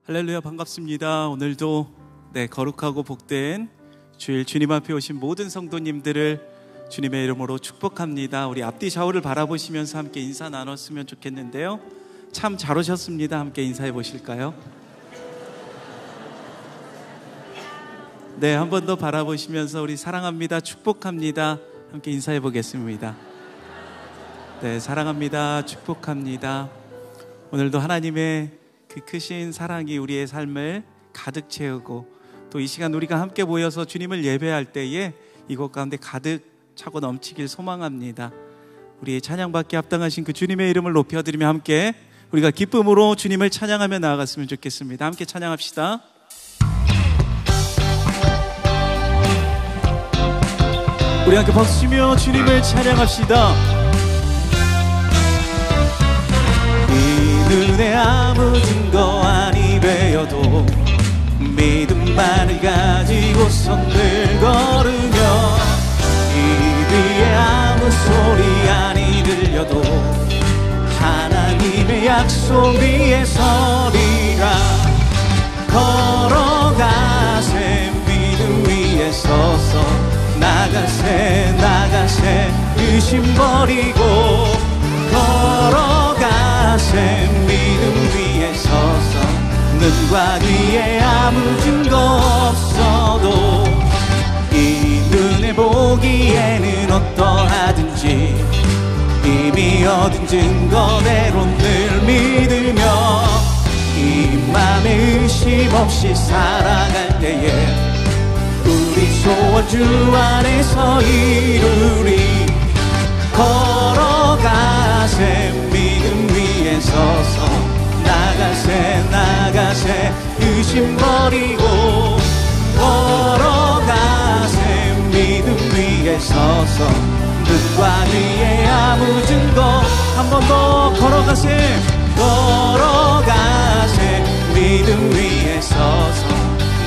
할렐루야, 반갑습니다. 오늘도 거룩하고 복된 주일 주님 앞에 오신 모든 성도님들을 주님의 이름으로 축복합니다. 우리 앞뒤 좌우를 바라보시면서 함께 인사 나눴으면 좋겠는데요. 참 잘 오셨습니다. 함께 인사해 보실까요? 한 번 더 바라보시면서 우리 사랑합니다, 축복합니다. 함께 인사해 보겠습니다. 사랑합니다, 축복합니다. 오늘도 하나님의 그 크신 사랑이 우리의 삶을 가득 채우고, 또 이 시간 우리가 함께 모여서 주님을 예배할 때에 이곳 가운데 가득 차고 넘치길 소망합니다. 우리의 찬양받기에 합당하신 그 주님의 이름을 높여드리며 함께 우리가 기쁨으로 주님을 찬양하며 나아갔으면 좋겠습니다. 함께 찬양합시다. 우리 함께 박수치며 주님을 찬양합시다. 눈에 아무 증거 아니 되어도 믿음만을 가지고 손을 걸으며, 입에 아무 소리 아니 들려도 하나님의 약속 위에 서리라. 걸어가세 믿음 위에 서서, 나가세 나가세 의심 버리고, 걸어가세 믿음 위에 서서, 눈과 귀에 아무 증거 없어도 이 눈에 보기에는 어떠하든지 이미 얻은 증거대로 늘 믿으며, 이 맘에 의심 없이 살아갈 때에 우리 소원 주 안에서 이루리. 걸어가세 믿음 위에 서서, 나가세 나가세 의심 버리고, 걸어가세 믿음 위에 서서, 눈과 귀에 아무 증거. 한 번 더 걸어가세 걸어가세 믿음 위에 서서,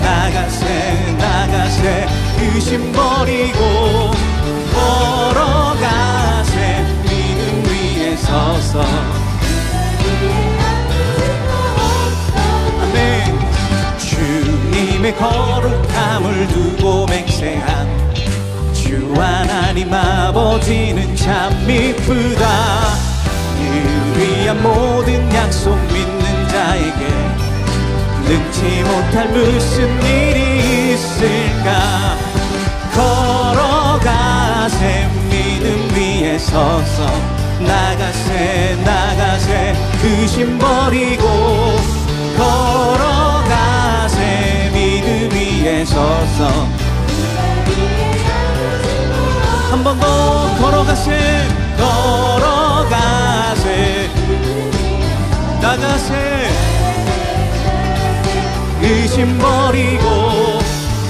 나가세 나가세 의심 버리고, 걸어가세 믿음 위에 서서. 아멘. 주님의 거룩함을 두고 맹세한 주 하나님 아버지는 참 미쁘다. 늘 위한 모든 약속 믿는 자에게 능치 못할 무슨 일이 있을까. 걸어가세 믿음 위에 서서, 나가세 나가세 의심 버리고, 걸어가세 믿음 위에 서서. 한 번 더 걸어가세 걸어가세 나가세 의심 버리고,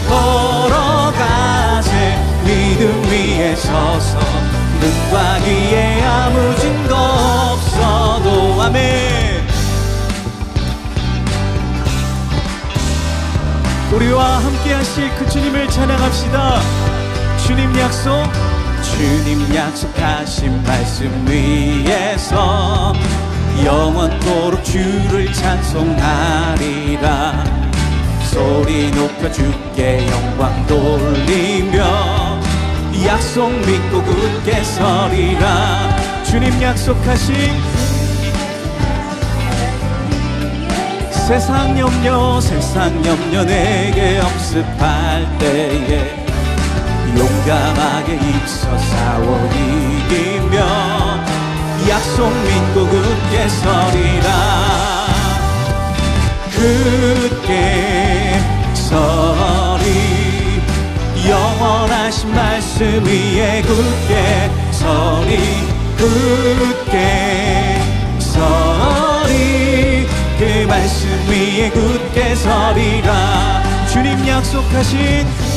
걸어가세 믿음 위에 서서, 눈과 귀에 아무 증거 없어도. 아멘. 우리와 함께 하실 그 주님을 찬양합시다. 주님 약속하신 말씀 위에서 영원토록 주를 찬송하리라. 소리 높여 주께 영광 돌리며, 약속 믿고 굳게 서리라. 주님 약속하신 세상 염려 내게 엄습할 때에 용감하게 힘써 싸워 이기며, 약속 믿고 굳게 서리라. 굳게 서리, 영원하신 말씀 위에 굳게 서리. 굳게 서리, 그 말씀 위에 굳게 서리라. 주님 약속하신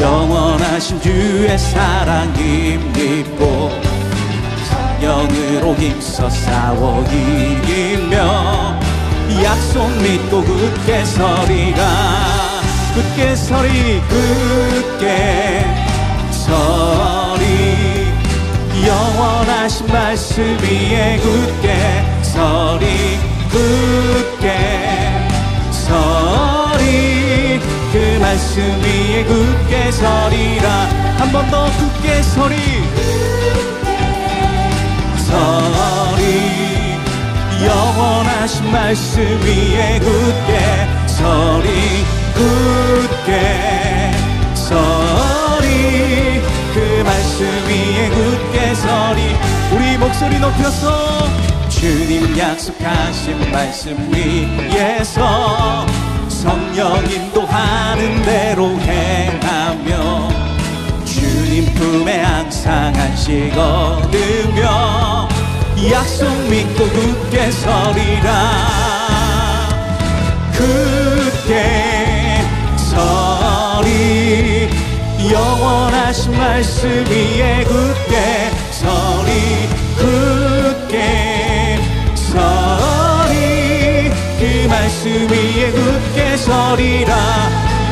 영원하신 주의 사랑 힘입고, 성령으로 힘써 싸워 이기며, 약속 믿고 굳게 서리라. 굳게 서리 굳게 서리, 영원하신 말씀 위에 굳게 말씀 위에 굳게 서리라. 한 번 더 굳게 서리 영원하신 말씀 위에 굳게 서리 굳게 서리 그 말씀 위에 굳게 서리. 우리 목소리 높여서 주님 약속하신 말씀 위에서 성령 인도하는 대로 행하며 주님 품에 항상 안식 얻으며 약속 믿고 굳게 서리라. 굳게 서리 영원하신 말씀 위에 굳게 서리 굳게 서리 그 말씀 위에 굳게 서리라.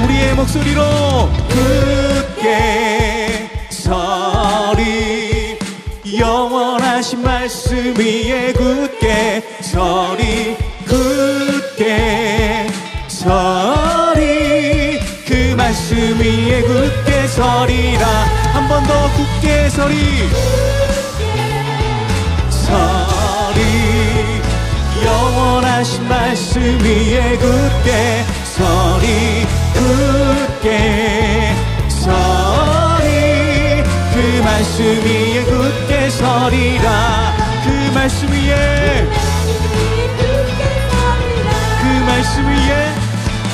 우리의 목소리로 굳게 서리 영원하신 말씀 위에 굳게 서리 굳게 서리 그 말씀 위에 굳게 서리라. 한 번 더 굳게 서리 서리 영원하신 말씀 위에 굳게 서리 굳게 서리 그 말씀 위에 굳게 서리라. 그 말씀 위에 그 말씀 위에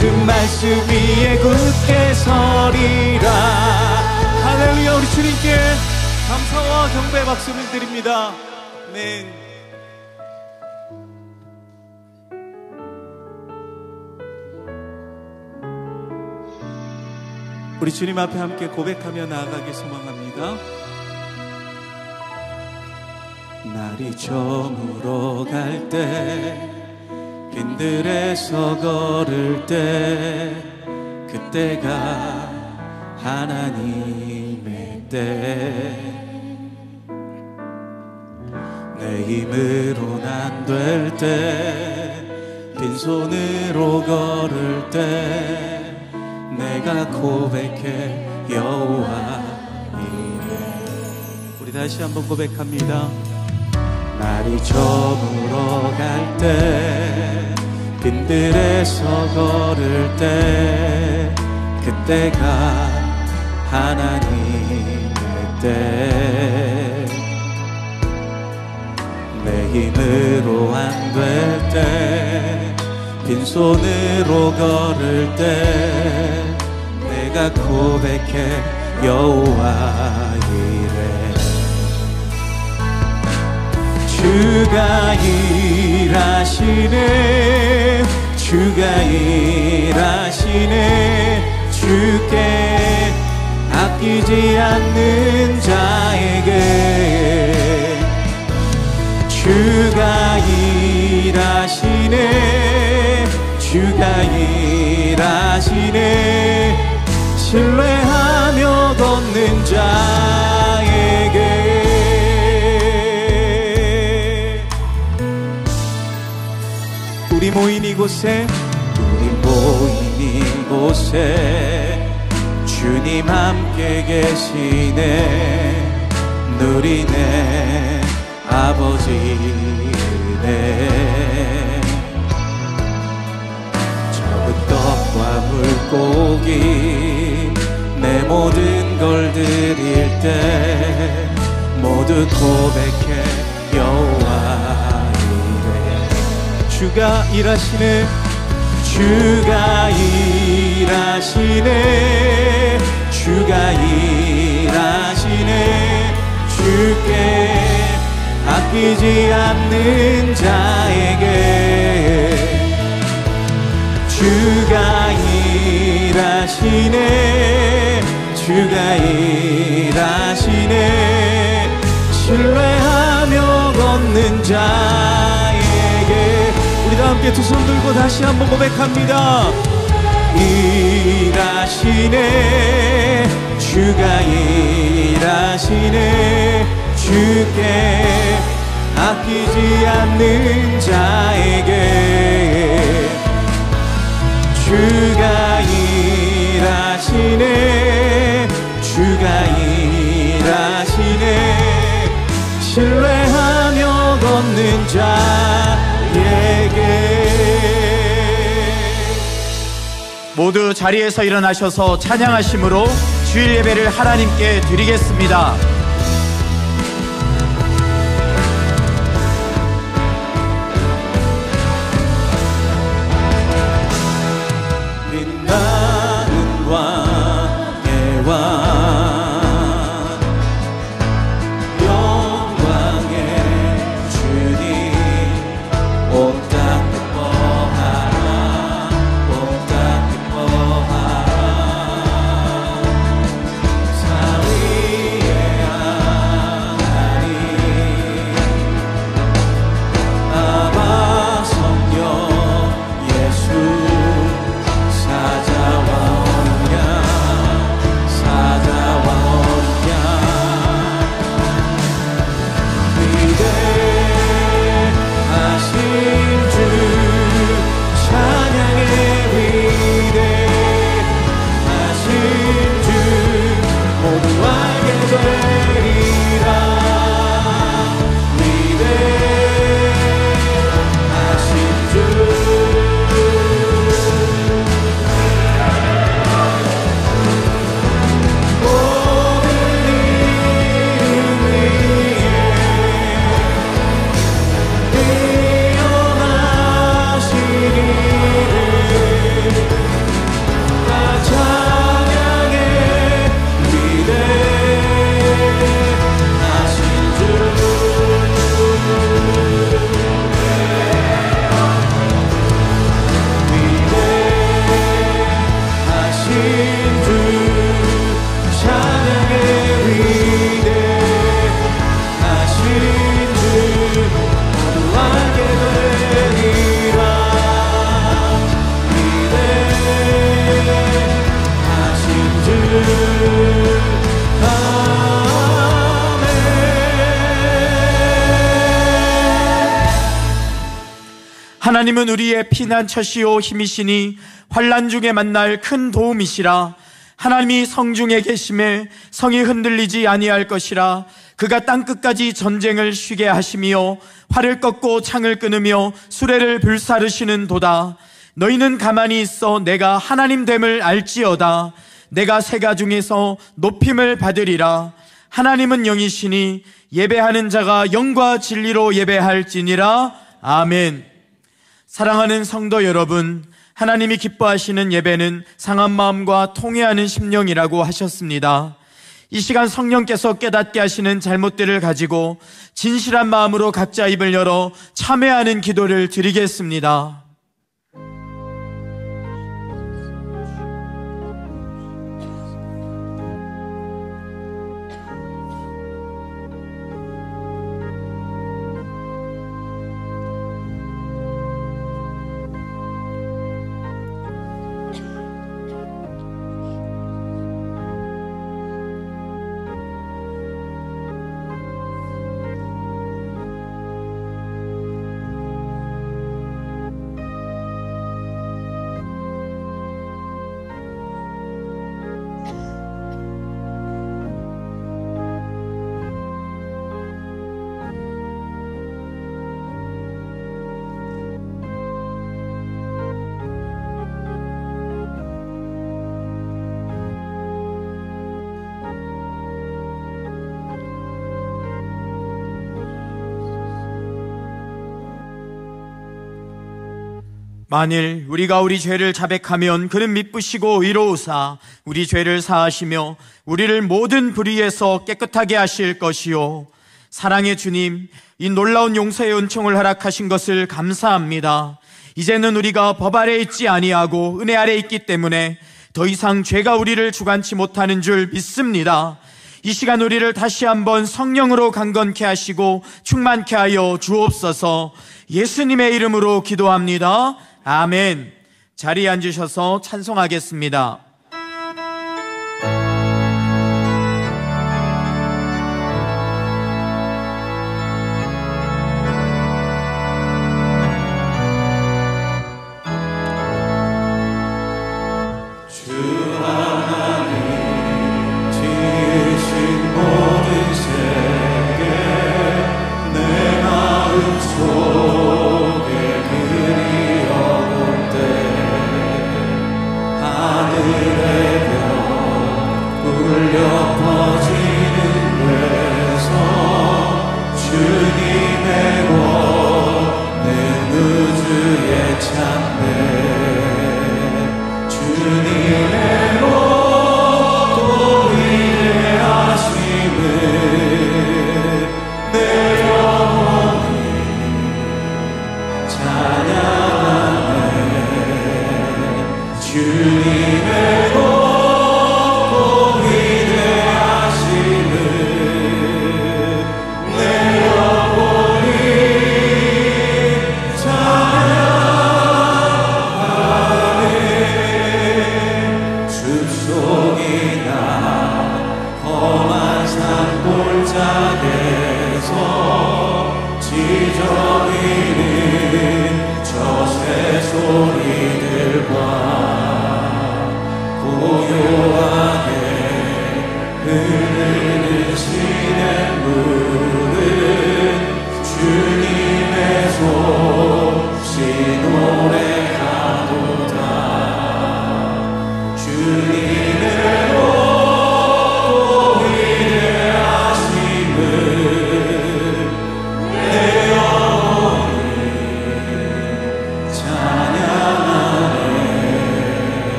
그 말씀 위에 굳게 서리라. 할렐루야. 우리 주님께 감사와 경배 박수를 드립니다. 아멘. 우리 주님 앞에 함께 고백하며 나아가길 소망합니다. 날이 저물어 갈 때 빈들에서 걸을 때 그때가 하나님의 때 내 힘으로는 안 될 때 빈손으로 걸을 때 내가 고백해 여호와 이래. 우리 다시 한번 고백합니다. 날이 저물어 갈 때 빈들에서 걸을 때 그때가 하나님의 때 내 힘으로 안 될 때 빈손으로 걸을 때 내가 고백해 여호와 이래. 주가 일하시네 주가 일하시네 주께 아끼지 않는 자에게 주가 일하시네 주가 일하시네 신뢰하며 걷는 자에게. 우리 모인 이곳에 주님 함께 계시네 누리네 아버지네. 적은 떡과 물고기 내 모든 걸 드릴 때 모두 고백해 여호와 이래. 주가 일하시네 주가 일하시네 주가 일하시네 주께 아끼지 않는 자에게 주가 일하시네 주가 일하시네 신뢰하며 걷는 자에게. 우리 다 함께 두 손 들고 다시 한번 고백합니다. 일하시네 주가 일하시네 주께 아끼지 않는 자에게 주가 일하시네 찾는 자에게. 모두 자리에서 일어나셔서 찬양하심으로 주일 예배를 하나님께 드리겠습니다. 빛나는 왕의 왕, 하나님은 우리의 피난처시오 힘이시니 환난 중에 만날 큰 도움이시라. 하나님이 성중에 계심에 성이 흔들리지 아니할 것이라. 그가 땅끝까지 전쟁을 쉬게 하시며 활을 꺾고 창을 끊으며 수레를 불사르시는 도다. 너희는 가만히 있어 내가 하나님 됨을 알지어다. 내가 세가 중에서 높임을 받으리라. 하나님은 영이시니 예배하는 자가 영과 진리로 예배할지니라. 아멘. 사랑하는 성도 여러분, 하나님이 기뻐하시는 예배는 상한 마음과 통회하는 심령이라고 하셨습니다. 이 시간 성령께서 깨닫게 하시는 잘못들을 가지고 진실한 마음으로 각자 입을 열어 참회하는 기도를 드리겠습니다. 만일 우리가 우리 죄를 자백하면 그는 미쁘시고 의로우사 우리 죄를 사하시며 우리를 모든 불의에서 깨끗하게 하실 것이요. 사랑의 주님, 이 놀라운 용서의 은총을 허락하신 것을 감사합니다. 이제는 우리가 법 아래 있지 아니하고 은혜 아래 있기 때문에 더 이상 죄가 우리를 주관치 못하는 줄 믿습니다. 이 시간 우리를 다시 한번 성령으로 강건케 하시고 충만케 하여 주옵소서. 예수님의 이름으로 기도합니다. 아멘. 자리에 앉으셔서 찬송하겠습니다. 내 마음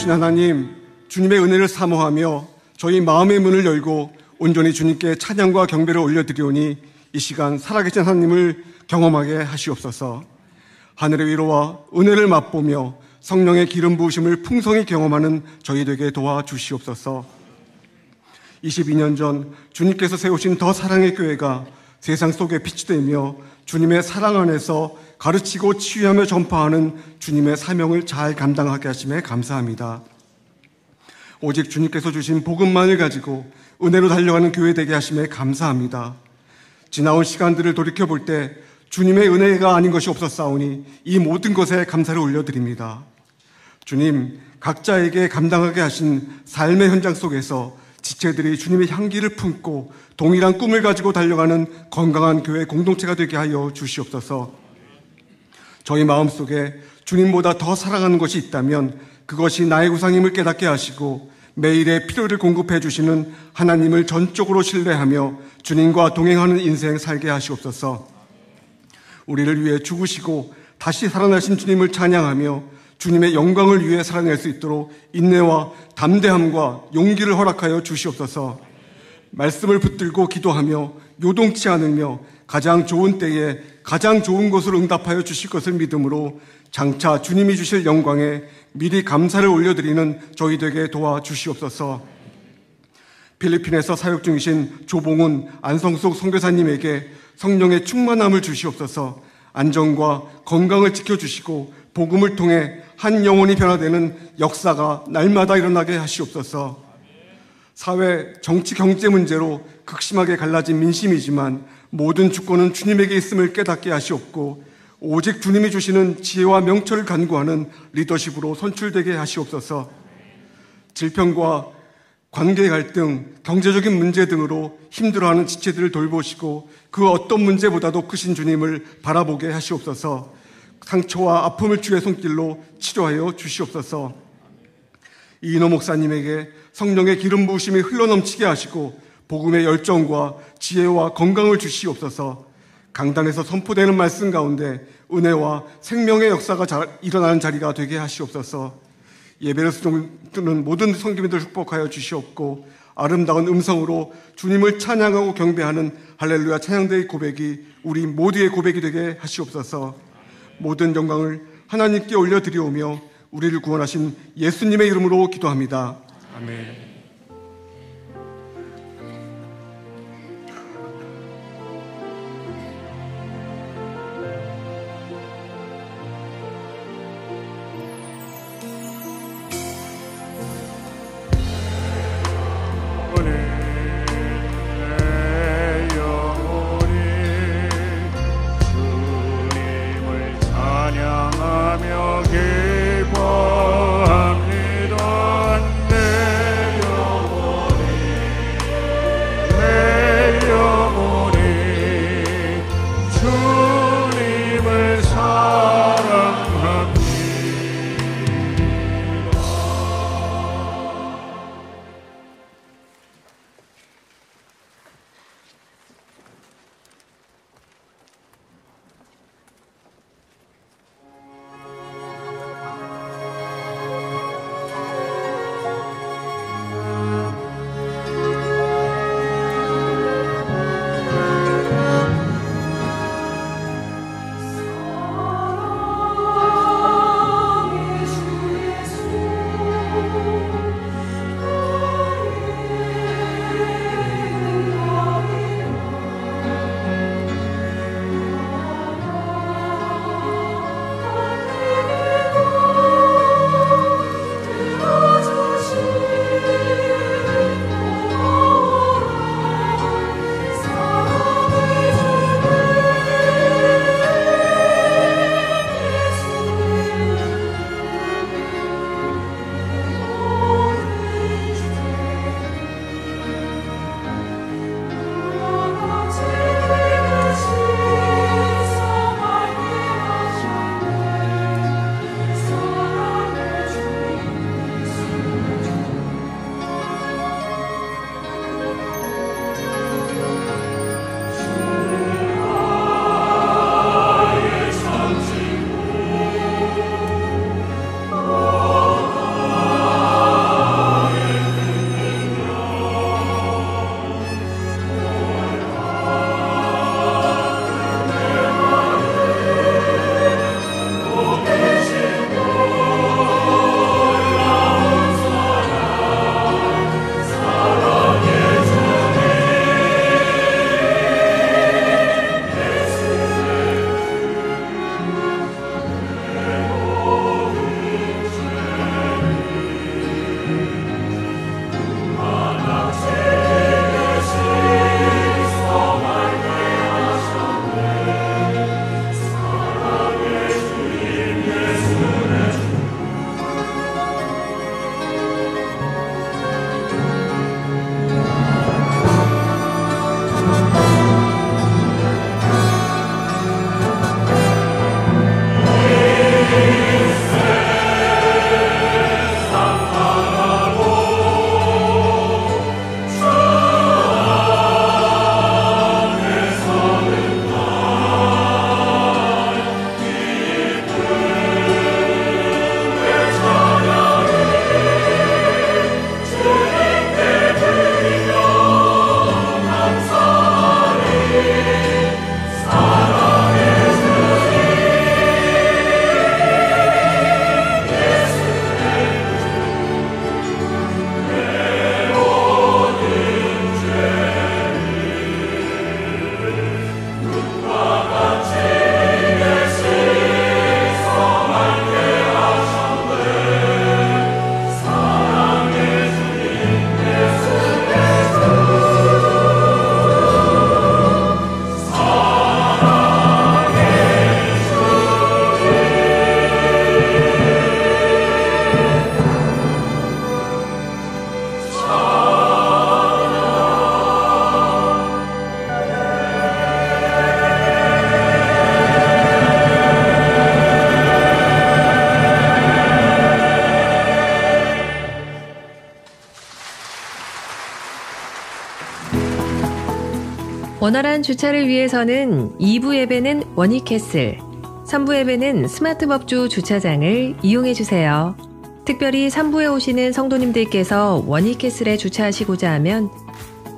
좋으신 하나님, 주님의 은혜를 사모하며 저희 마음의 문을 열고 온전히 주님께 찬양과 경배를 올려드리오니 이 시간 살아계신 하나님을 경험하게 하시옵소서. 하늘의 위로와 은혜를 맛보며 성령의 기름 부으심을 풍성히 경험하는 저희에게 도와주시옵소서. 22년 전 주님께서 세우신 더 사랑의 교회가 세상 속에 빛이 되며 주님의 사랑 안에서 가르치고 치유하며 전파하는 주님의 사명을 잘 감당하게 하심에 감사합니다. 오직 주님께서 주신 복음만을 가지고 은혜로 달려가는 교회 되게 하심에 감사합니다. 지나온 시간들을 돌이켜볼 때 주님의 은혜가 아닌 것이 없었사오니 이 모든 것에 감사를 올려드립니다. 주님, 각자에게 감당하게 하신 삶의 현장 속에서 지체들이 주님의 향기를 품고 동일한 꿈을 가지고 달려가는 건강한 교회 공동체가 되게 하여 주시옵소서. 저희 마음속에 주님보다 더 사랑하는 것이 있다면 그것이 나의 우상임을 깨닫게 하시고 매일의 필요를 공급해 주시는 하나님을 전적으로 신뢰하며 주님과 동행하는 인생 살게 하시옵소서. 우리를 위해 죽으시고 다시 살아나신 주님을 찬양하며 주님의 영광을 위해 살아낼 수 있도록 인내와 담대함과 용기를 허락하여 주시옵소서. 말씀을 붙들고 기도하며 요동치 않으며 가장 좋은 때에 가장 좋은 것으로 응답하여 주실 것을 믿음으로 장차 주님이 주실 영광에 미리 감사를 올려드리는 저희 되게 도와주시옵소서. 필리핀에서 사역 중이신 조봉훈 안성숙 선교사님에게 성령의 충만함을 주시옵소서. 안전과 건강을 지켜주시고 복음을 통해 한 영혼이 변화되는 역사가 날마다 일어나게 하시옵소서. 사회, 정치, 경제 문제로 극심하게 갈라진 민심이지만 모든 주권은 주님에게 있음을 깨닫게 하시옵고 오직 주님이 주시는 지혜와 명철을 간구하는 리더십으로 선출되게 하시옵소서. 질병과 관계 갈등, 경제적인 문제 등으로 힘들어하는 지체들을 돌보시고 그 어떤 문제보다도 크신 주님을 바라보게 하시옵소서. 상처와 아픔을 주의 손길로 치료하여 주시옵소서. 이인호 목사님에게 성령의 기름 부으심이 흘러넘치게 하시고 복음의 열정과 지혜와 건강을 주시옵소서. 강단에서 선포되는 말씀 가운데 은혜와 생명의 역사가 일어나는 자리가 되게 하시옵소서. 예배를 수종드는 모든 성도님들 축복하여 주시옵고 아름다운 음성으로 주님을 찬양하고 경배하는 할렐루야 찬양대의 고백이 우리 모두의 고백이 되게 하시옵소서. 모든 영광을 하나님께 올려드리오며 우리를 구원하신 예수님의 이름으로 기도합니다. 아멘. 찬양하며 기뻐합니다. 내 원활한 주차를 위해서는 2부 예배는 원익캐슬, 3부 예배는 스마트법주 주차장을 이용해주세요. 특별히 3부에 오시는 성도님들께서 원익캐슬에 주차하시고자 하면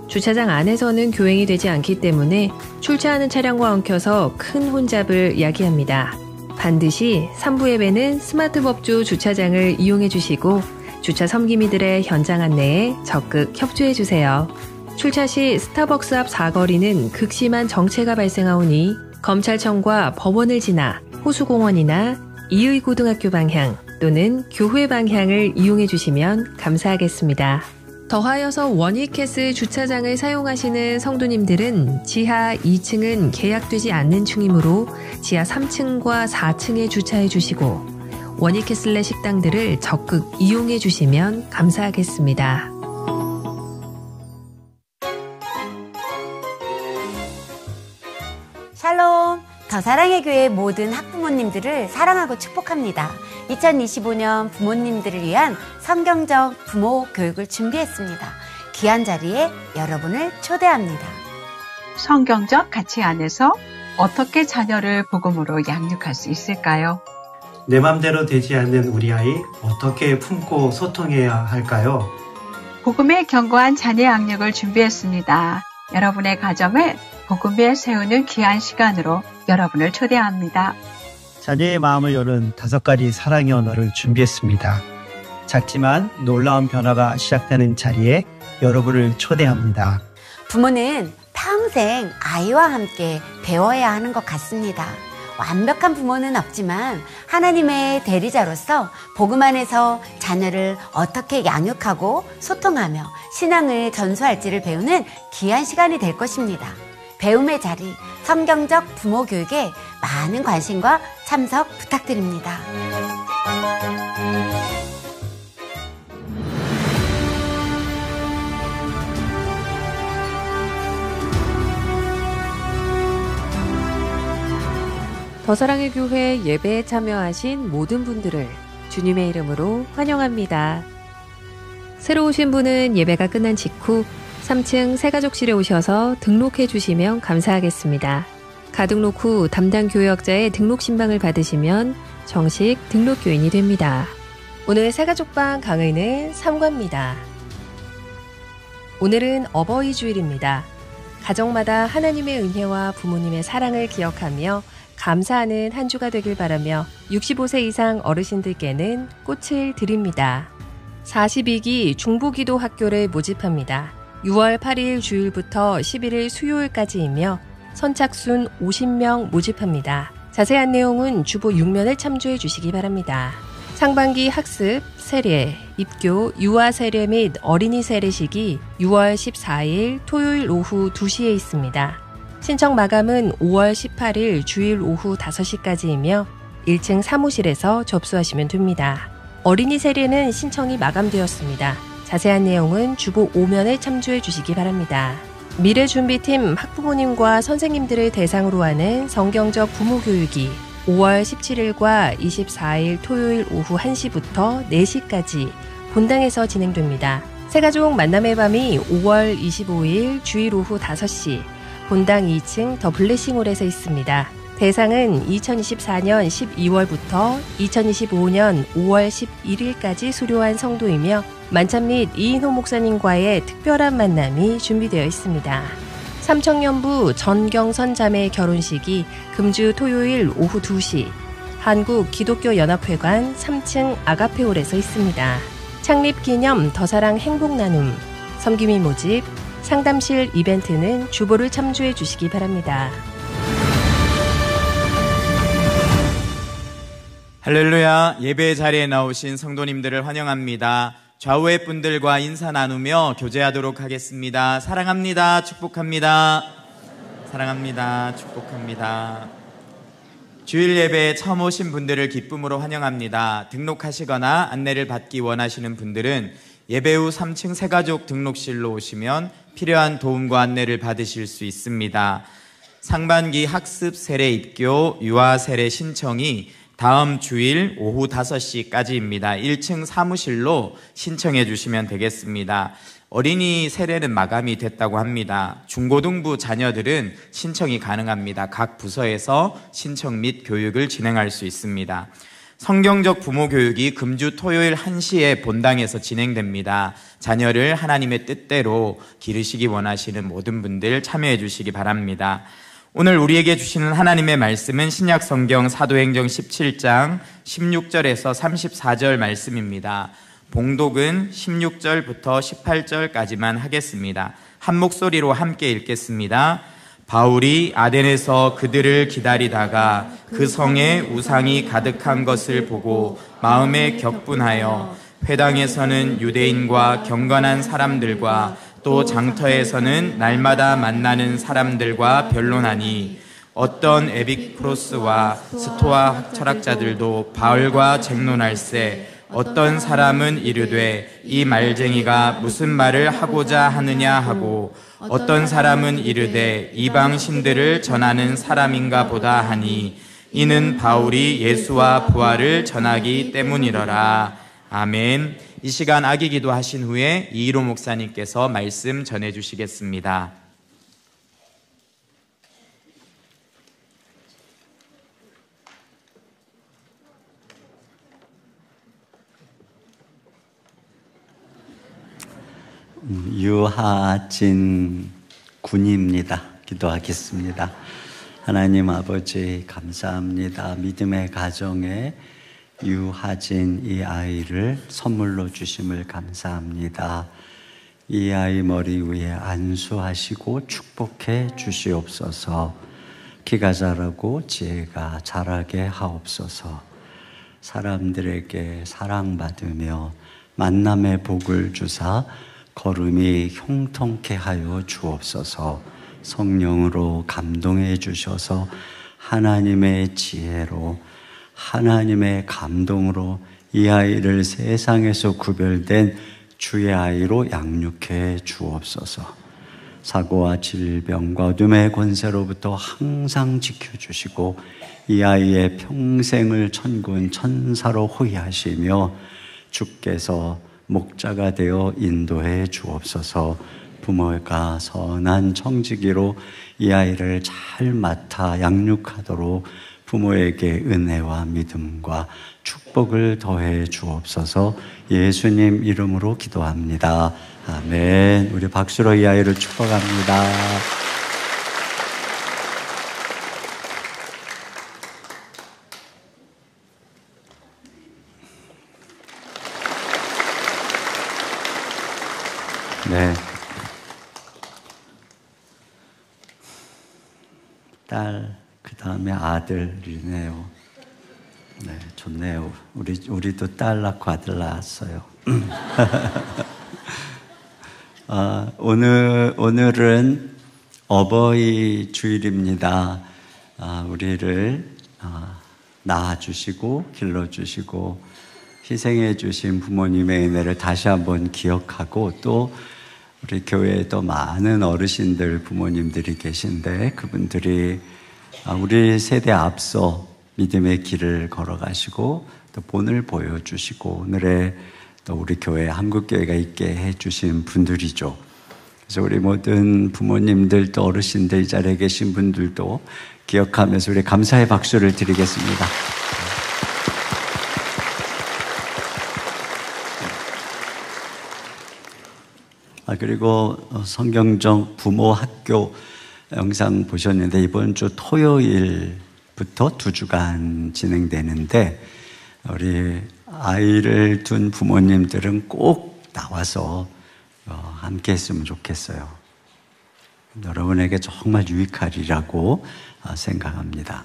주차장 안에서는 교행이 되지 않기 때문에 출차하는 차량과 엉켜서 큰 혼잡을 야기합니다. 반드시 3부 예배는 스마트법주 주차장을 이용해 주시고 주차 섬김이들의 현장 안내에 적극 협조해 주세요. 출차 시 스타벅스 앞 사거리는 극심한 정체가 발생하오니 검찰청과 법원을 지나 호수공원이나 이의고등학교 방향 또는 교회 방향을 이용해 주시면 감사하겠습니다. 더하여서 원익캐슬 주차장을 사용하시는 성도님들은 지하 2층은 계약되지 않는 층이므로 지하 3층과 4층에 주차해 주시고 원익캐슬 내 식당들을 적극 이용해 주시면 감사하겠습니다. 샬롬! 더 사랑의 교회 모든 학부모님들을 사랑하고 축복합니다. 2025년 부모님들을 위한 성경적 부모 교육을 준비했습니다. 귀한 자리에 여러분을 초대합니다. 성경적 가치 안에서 어떻게 자녀를 복음으로 양육할 수 있을까요? 내 맘대로 되지 않는 우리 아이 어떻게 품고 소통해야 할까요? 복음에 견고한 자녀 양육을 준비했습니다. 여러분의 가정을 복음에 세우는 귀한 시간으로 여러분을 초대합니다. 자녀의 마음을 여는 5가지 사랑의 언어를 준비했습니다. 작지만 놀라운 변화가 시작되는 자리에 여러분을 초대합니다. 부모는 평생 아이와 함께 배워야 하는 것 같습니다. 완벽한 부모는 없지만 하나님의 대리자로서 복음 안에서 자녀를 어떻게 양육하고 소통하며 신앙을 전수할지를 배우는 귀한 시간이 될 것입니다. 배움의 자리, 성경적 부모 교육에 많은 관심과 참석 부탁드립니다. 더 사랑의 교회 예배에 참여하신 모든 분들을 주님의 이름으로 환영합니다. 새로 오신 분은 예배가 끝난 직후 3층 새가족실에 오셔서 등록해 주시면 감사하겠습니다. 가등록 후 담당 교역자의 등록 신방을 받으시면 정식 등록교인이 됩니다. 오늘 새가족방 강의는 3과입니다. 오늘은 어버이 주일입니다. 가정마다 하나님의 은혜와 부모님의 사랑을 기억하며 감사하는 한 주가 되길 바라며 65세 이상 어르신들께는 꽃을 드립니다. 42기 중보기도 학교를 모집합니다. 6월 8일 주일부터 11일 수요일까지이며 선착순 50명 모집합니다. 자세한 내용은 주보 6면을 참조해 주시기 바랍니다. 상반기 학습, 세례, 입교, 유아 세례 및 어린이 세례식이 6월 14일 토요일 오후 2시에 있습니다. 신청 마감은 5월 18일 주일 오후 5시까지이며 1층 사무실에서 접수하시면 됩니다. 어린이 세례는 신청이 마감되었습니다. 자세한 내용은 주보 5면을 참조해 주시기 바랍니다. 미래준비팀 학부모님과 선생님들을 대상으로 하는 성경적 부모교육이 5월 17일과 24일 토요일 오후 1시부터 4시까지 본당에서 진행됩니다. 새가족 만남의 밤이 5월 25일 주일 오후 5시 본당 2층 더 블레싱홀에서 있습니다. 대상은 2024년 12월부터 2025년 5월 11일까지 수료한 성도이며 만찬 및 이인호 목사님과의 특별한 만남이 준비되어 있습니다. 삼청년부 전경선 자매 결혼식이 금주 토요일 오후 2시 한국기독교연합회관 3층 아가페홀에서 있습니다. 창립기념 더사랑 행복나눔, 섬김이 모집, 상담실 이벤트는 주보를 참조해 주시기 바랍니다. 할렐루야. 예배 자리에 나오신 성도님들을 환영합니다. 좌우의 분들과 인사 나누며 교제하도록 하겠습니다. 사랑합니다. 축복합니다. 사랑합니다. 축복합니다. 주일 예배에 처음 오신 분들을 기쁨으로 환영합니다. 등록하시거나 안내를 받기 원하시는 분들은 예배 후 3층 새가족 등록실로 오시면 필요한 도움과 안내를 받으실 수 있습니다. 상반기 학습 세례 입교, 유아 세례 신청이 다음 주일 오후 5시까지입니다. 1층 사무실로 신청해 주시면 되겠습니다. 어린이 세대는 마감이 됐다고 합니다. 중고등부 자녀들은 신청이 가능합니다. 각 부서에서 신청 및 교육을 진행할 수 있습니다. 성경적 부모 교육이 금주 토요일 1시에 본당에서 진행됩니다. 자녀를 하나님의 뜻대로 기르시기 원하시는 모든 분들 참여해 주시기 바랍니다. 오늘 우리에게 주시는 하나님의 말씀은 신약 성경 사도행전 17장 16절에서 34절 말씀입니다. 봉독은 16절부터 18절까지만 하겠습니다. 한 목소리로 함께 읽겠습니다. 바울이 아덴에서 그들을 기다리다가 그 성에 우상이 가득한 것을 보고 마음에 격분하여 회당에서는 유대인과 경건한 사람들과 또 장터에서는 날마다 만나는 사람들과 변론하니 어떤 에비프로스와 스토아 철학자들도 바울과 쟁론할세 어떤 사람은 이르되 이 말쟁이가 무슨 말을 하고자 하느냐 하고 어떤 사람은 이르되 이방 신들을 전하는 사람인가 보다 하니 이는 바울이 예수와 부활을 전하기 때문이러라. 아멘. 이 시간 악의 기도 하신 후에 이희로 목사님께서 말씀 전해 주시겠습니다. 유하진 군입니다. 기도하겠습니다. 하나님 아버지 감사합니다. 믿음의 가정에 유하진 이 아이를 선물로 주심을 감사합니다. 이 아이 머리 위에 안수하시고 축복해 주시옵소서. 키가 자라고 지혜가 자라게 하옵소서. 사람들에게 사랑받으며 만남의 복을 주사 걸음이 형통케 하여 주옵소서. 성령으로 감동해 주셔서 하나님의 지혜로 하나님의 감동으로 이 아이를 세상에서 구별된 주의 아이로 양육해 주옵소서. 사고와 질병과 어둠의 권세로부터 항상 지켜주시고 이 아이의 평생을 천군 천사로 호위하시며 주께서 목자가 되어 인도해 주옵소서. 부모가 선한 청지기로 이 아이를 잘 맡아 양육하도록 부모에게 은혜와 믿음과 축복을 더해 주옵소서. 예수님 이름으로 기도합니다. 아멘. 우리 박수로 이 아이를 축복합니다. 네. 딸, 그 다음에 아들이네요. 네, 좋네요. 우리도 딸 낳고 아들 낳았어요. 오늘은 어버이 주일입니다. 우리를 낳아주시고 길러주시고 희생해 주신 부모님의 은혜를 다시 한번 기억하고 또 우리 교회에도 많은 어르신들 부모님들이 계신데 그분들이 우리 세대 앞서 믿음의 길을 걸어가시고 또 본을 보여주시고 오늘의 또 우리 교회 한국교회가 있게 해주신 분들이죠. 그래서 우리 모든 부모님들 또 어르신들 이 자리에 계신 분들도 기억하면서 우리 감사의 박수를 드리겠습니다. 그리고 성경적 부모 학교 영상 보셨는데 이번 주 토요일부터 2주간 진행되는데 우리 아이를 둔 부모님들은 꼭 나와서 함께 했으면 좋겠어요. 여러분에게 정말 유익하리라고 생각합니다.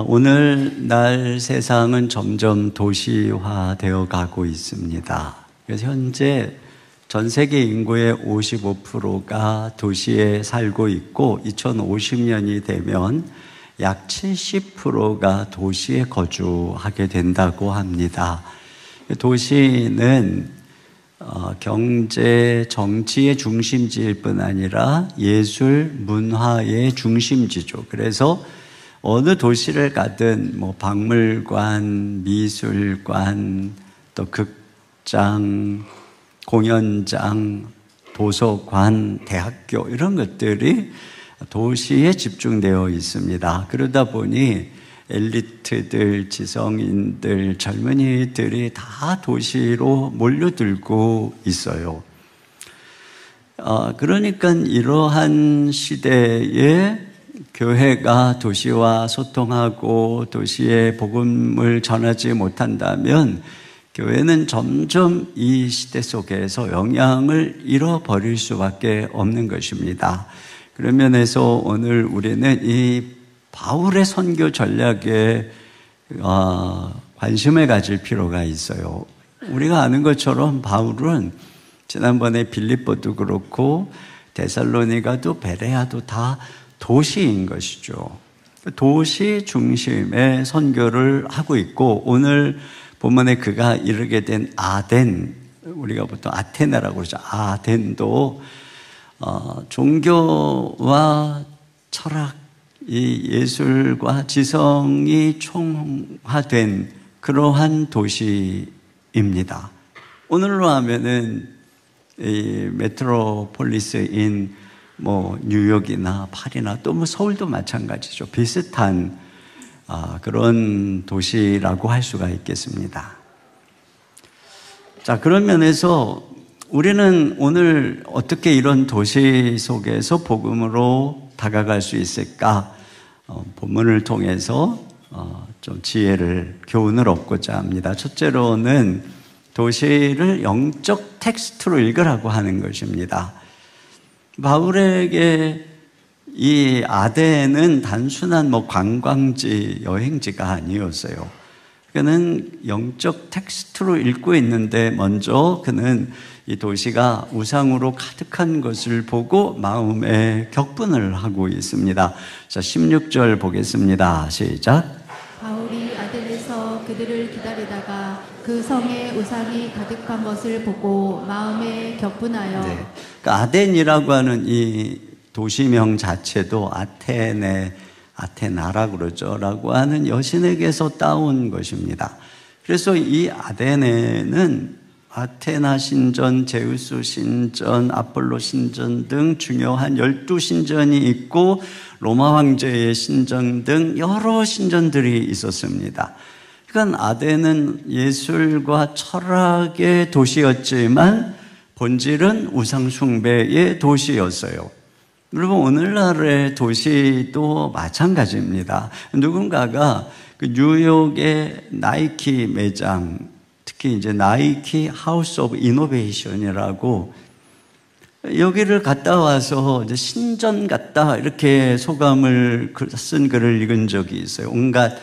오늘날 세상은 점점 도시화되어 가고 있습니다. 그래서 현재 전 세계 인구의 55%가 도시에 살고 있고 2050년이 되면 약 70%가 도시에 거주하게 된다고 합니다. 도시는 경제, 정치의 중심지일 뿐 아니라 예술, 문화의 중심지죠. 그래서 어느 도시를 가든 박물관, 미술관, 또 극장, 공연장, 도서관, 대학교 이런 것들이 도시에 집중되어 있습니다. 그러다 보니 엘리트들, 지성인들, 젊은이들이 다 도시로 몰려들고 있어요. 그러니까 이러한 시대에 교회가 도시와 소통하고 도시에 복음을 전하지 못한다면 교회는 점점 이 시대 속에서 영향을 잃어버릴 수밖에 없는 것입니다. 그런 면에서 오늘 우리는 이 바울의 선교 전략에 관심을 가질 필요가 있어요. 우리가 아는 것처럼 바울은 지난번에 빌립보도 그렇고 데살로니가도 베레아도 다 도시인 것이죠. 도시 중심의 선교를 하고 있고 오늘 본문에 그가 이르게 된 아덴, 우리가 보통 아테네라고 그러죠. 아덴도 종교와 철학, 이 예술과 지성이 총화된 그러한 도시입니다. 오늘로 하면은 이 메트로폴리스인 뉴욕이나 파리나 또 서울도 마찬가지죠. 비슷한 그런 도시라고 할 수가 있겠습니다. 자, 그런 면에서 우리는 오늘 어떻게 이런 도시 속에서 복음으로 다가갈 수 있을까? 본문을 통해서 좀 지혜를, 교훈을 얻고자 합니다. 첫째로는 도시를 영적 텍스트로 읽으라고 하는 것입니다. 바울에게 이 아덴은 단순한 관광지, 여행지가 아니었어요. 그는 영적 텍스트로 읽고 있는데 먼저 그는 이 도시가 우상으로 가득한 것을 보고 마음에 격분을 하고 있습니다. 자, 16절 보겠습니다. 시작. 바울이 아덴에서 그들을 기다리다가 그 성에 우상이 가득한 것을 보고 마음에 격분하여. 네. 그러니까 아덴이라고 하는 이 도시명 자체도 아테나라고 그러죠. 라고 하는 여신에게서 따온 것입니다. 그래서 이 아덴에는 아테나 신전, 제우스 신전, 아폴로 신전 등 중요한 12신전이 있고 로마 황제의 신전 등 여러 신전들이 있었습니다. 그러니까 아덴은 예술과 철학의 도시였지만 본질은 우상 숭배의 도시였어요. 여러분, 오늘날의 도시도 마찬가지입니다. 누군가가 그 뉴욕의 나이키 매장, 특히 이제 나이키 하우스 오브 이노베이션이라고 여기를 갔다 와서 이제 신전 같다 이렇게 소감을 쓴 글을 읽은 적이 있어요. 온갖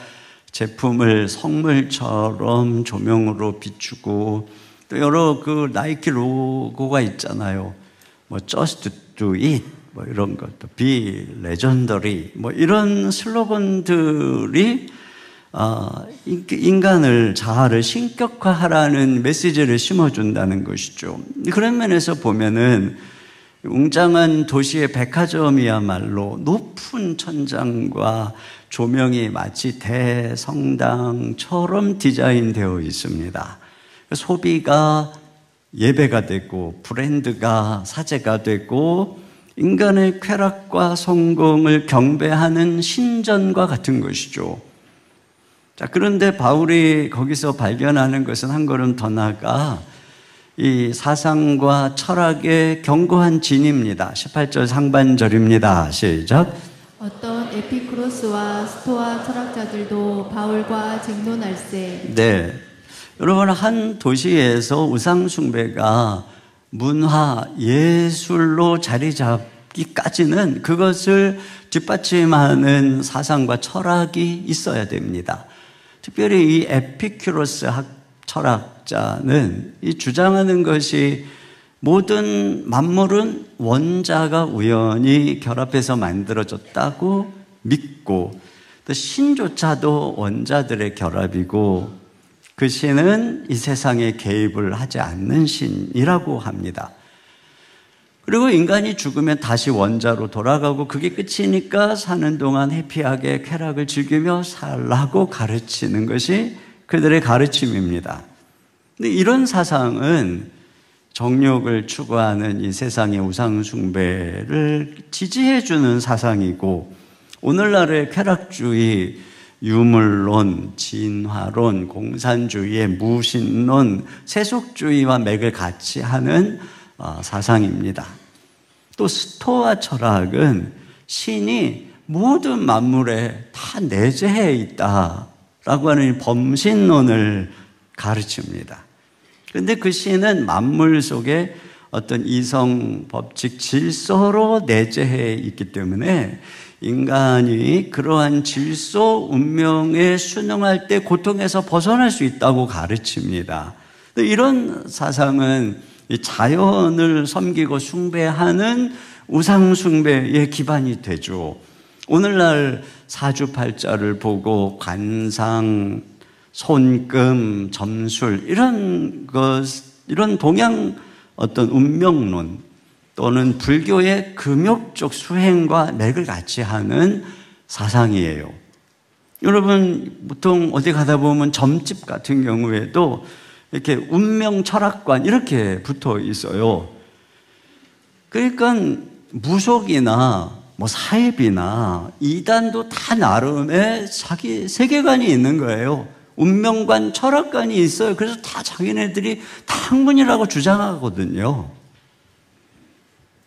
제품을 성물처럼 조명으로 비추고 또 여러 그 나이키 로고가 있잖아요. Just do it. 이런 것도 be legendary. 이런 슬로건들이 인간을, 자아를 신격화하라는 메시지를 심어준다는 것이죠. 그런 면에서 보면은 웅장한 도시의 백화점이야말로 높은 천장과 조명이 마치 대성당처럼 디자인되어 있습니다. 소비가 예배가 되고 브랜드가 사제가 되고 인간의 쾌락과 성공을 경배하는 신전과 같은 것이죠. 자, 그런데 바울이 거기서 발견하는 것은 한 걸음 더 나아가 이 사상과 철학의 견고한 진입니다. 18절 상반절입니다. 시작. 어떤 에피쿠로스와 스토아 철학자들도 바울과 쟁론할세. 네, 여러분, 한 도시에서 우상 숭배가 문화, 예술로 자리 잡기까지는 그것을 뒷받침하는 사상과 철학이 있어야 됩니다. 특별히 이 에피큐로스 철학자는 이 주장하는 것이 모든 만물은 원자가 우연히 결합해서 만들어졌다고 믿고 또 신조차도 원자들의 결합이고 그 신은 이 세상에 개입을 하지 않는 신이라고 합니다. 그리고 인간이 죽으면 다시 원자로 돌아가고 그게 끝이니까 사는 동안 해피하게 쾌락을 즐기며 살라고 가르치는 것이 그들의 가르침입니다. 근데 이런 사상은 정욕을 추구하는 이 세상의 우상숭배를 지지해주는 사상이고, 오늘날의 쾌락주의, 유물론, 진화론, 공산주의의 무신론, 세속주의와 맥을 같이 하는 사상입니다. 또 스토아 철학은 신이 모든 만물에 다 내재해 있다라고 하는 범신론을 가르칩니다. 그런데 그 신은 만물 속에 어떤 이성 법칙 질서로 내재해 있기 때문에 인간이 그러한 질서 운명에 순응할 때 고통에서 벗어날 수 있다고 가르칩니다. 이런 사상은 자연을 섬기고 숭배하는 우상숭배의 기반이 되죠. 오늘날 사주팔자를 보고 관상, 손금, 점술 이런 동양 어떤 운명론 또는 불교의 금욕적 수행과 맥을 같이 하는 사상이에요. 여러분 보통 어디 가다 보면 점집 같은 경우에도 이렇게 운명 철학관 이렇게 붙어 있어요. 그러니까 무속이나 사입이나 이단도 다 나름의 자기 세계관이 있는 거예요. 운명관, 철학관이 있어요. 그래서 다 자기네들이 다 학문이라고 주장하거든요.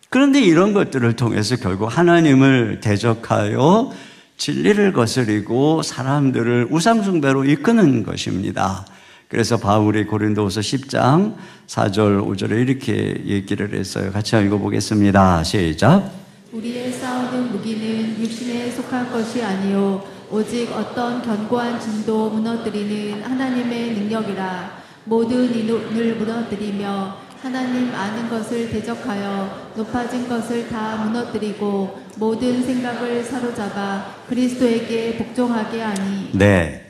그런데 이런 것들을 통해서 결국 하나님을 대적하여 진리를 거스리고 사람들을 우상숭배로 이끄는 것입니다. 그래서 바울이 고린도후서 10장 4절 5절에 이렇게 얘기를 했어요. 같이 읽어보겠습니다. 시작. 우리의 싸우는 무기는 육신에 속한 것이 아니요 오직 어떤 견고한 진도 무너뜨리는 하나님의 능력이라. 모든 이론을 무너뜨리며 하나님 아는 것을 대적하여 높아진 것을 다 무너뜨리고 모든 생각을 사로잡아 그리스도에게 복종하게 하니. 네.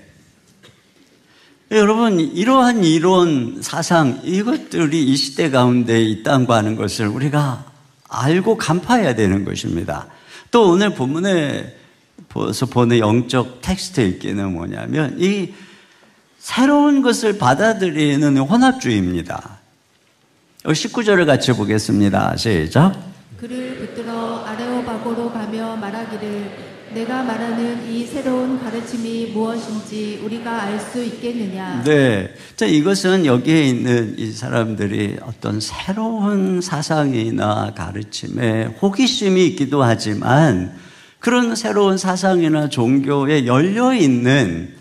여러분, 이러한 이론, 사상, 이것들이 이 시대 가운데 있다고 하는 것을 우리가 알고 간파해야 되는 것입니다. 또 오늘 본문에서 보는 영적 텍스트에 있기는 뭐냐면 이 새로운 것을 받아들이는 혼합주의입니다. 19절을 같이 보겠습니다. 시작. 그를 붙들어 아레오바고로 가며 말하기를 내가 말하는 이 새로운 가르침이 무엇인지 우리가 알 수 있겠느냐. 네. 자, 이것은 여기에 있는 이 사람들이 어떤 새로운 사상이나 가르침에 호기심이 있기도 하지만 그런 새로운 사상이나 종교에 열려있는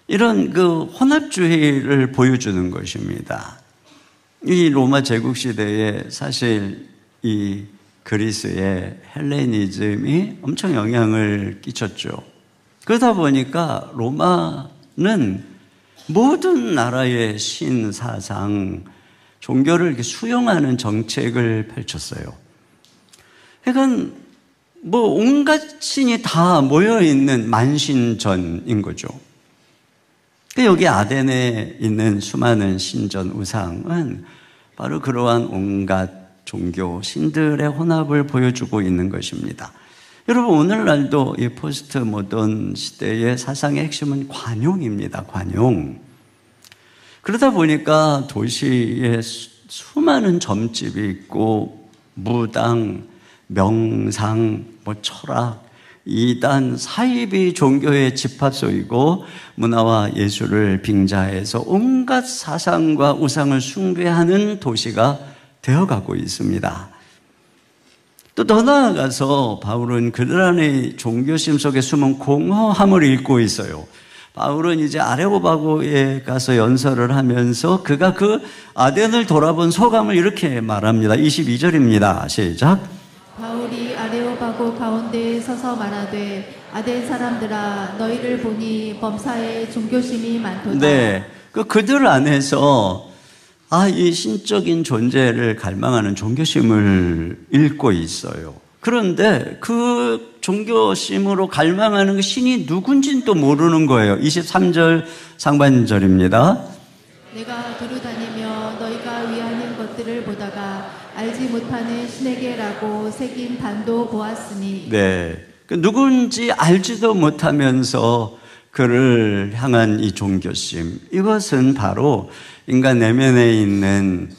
이런 그 혼합주의를 보여주는 것입니다. 이 로마 제국 시대에 사실 이 그리스의 헬레니즘이 엄청 영향을 끼쳤죠. 그러다 보니까 로마는 모든 나라의 신사상, 종교를 이렇게 수용하는 정책을 펼쳤어요. 그러니까 온갖 신이 다 모여있는 만신전인 거죠. 여기 아덴에 있는 수많은 신전 우상은 바로 그러한 온갖 종교, 신들의 혼합을 보여주고 있는 것입니다. 여러분, 오늘날도 이 포스트 모던 시대의 사상의 핵심은 관용입니다. 관용. 그러다 보니까 도시에 수많은 점집이 있고 무당, 명상, 철학, 이단, 사입이 종교의 집합소이고 문화와 예술을 빙자해서 온갖 사상과 우상을 숭배하는 도시가 되어가고 있습니다. 또 더 나아가서 바울은 그들 안의 종교심 속에 숨은 공허함을 읽고 있어요. 바울은 이제 아레오바고에 가서 연설을 하면서 그가 그 아덴을 돌아본 소감을 이렇게 말합니다. 22절입니다. 시작. 바울이 아레오바고 가운데에 서서 말하되 아덴 사람들아 너희를 보니 범사에 종교심이 많도다. 네, 그들 안에서 이 신적인 존재를 갈망하는 종교심을 읽고 있어요. 그런데 그 종교심으로 갈망하는 그 신이 누군지는 또 모르는 거예요. 23절 상반절입니다. 내가 두루 다니며 너희가 위하는 것들을 보다가 알지 못하는 신에게라고 새긴 반도 보았으니. 네, 누군지 알지도 못하면서 그를 향한 이 종교심, 이것은 바로 인간 내면에 있는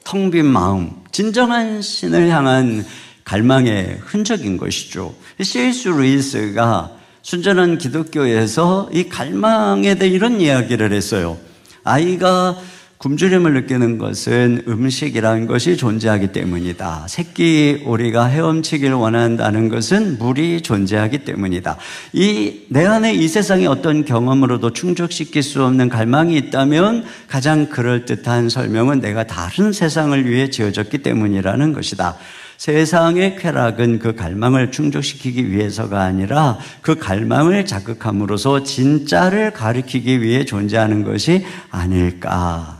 텅 빈 마음, 진정한 신을 향한 갈망의 흔적인 것이죠. C.S. 루이스가 순전한 기독교에서 이 갈망에 대해 이런 이야기를 했어요. 아이가 굶주림을 느끼는 것은 음식이라는 것이 존재하기 때문이다. 새끼 오리가 헤엄치기를 원한다는 것은 물이 존재하기 때문이다. 내 안에 이 세상의 어떤 경험으로도 충족시킬 수 없는 갈망이 있다면 가장 그럴듯한 설명은 내가 다른 세상을 위해 지어졌기 때문이라는 것이다. 세상의 쾌락은 그 갈망을 충족시키기 위해서가 아니라 그 갈망을 자극함으로써 진짜를 가리키기 위해 존재하는 것이 아닐까.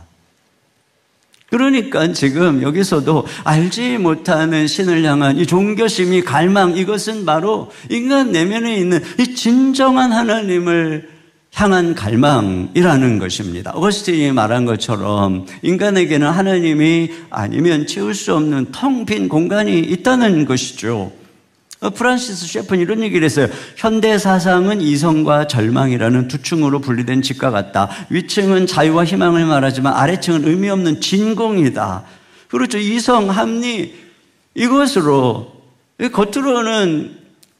그러니까 지금 여기서도 알지 못하는 신을 향한 이 종교심이 갈망, 이것은 바로 인간 내면에 있는 이 진정한 하나님을 향한 갈망이라는 것입니다. 어거스틴이 말한 것처럼 인간에게는 하나님이 아니면 채울 수 없는 텅 빈 공간이 있다는 것이죠. 프란시스 셰프는 이런 얘기를 했어요. 현대 사상은 이성과 절망이라는 두 층으로 분리된 집과 같다. 위층은 자유와 희망을 말하지만 아래층은 의미 없는 진공이다. 그렇죠. 이성, 합리, 이것으로 겉으로는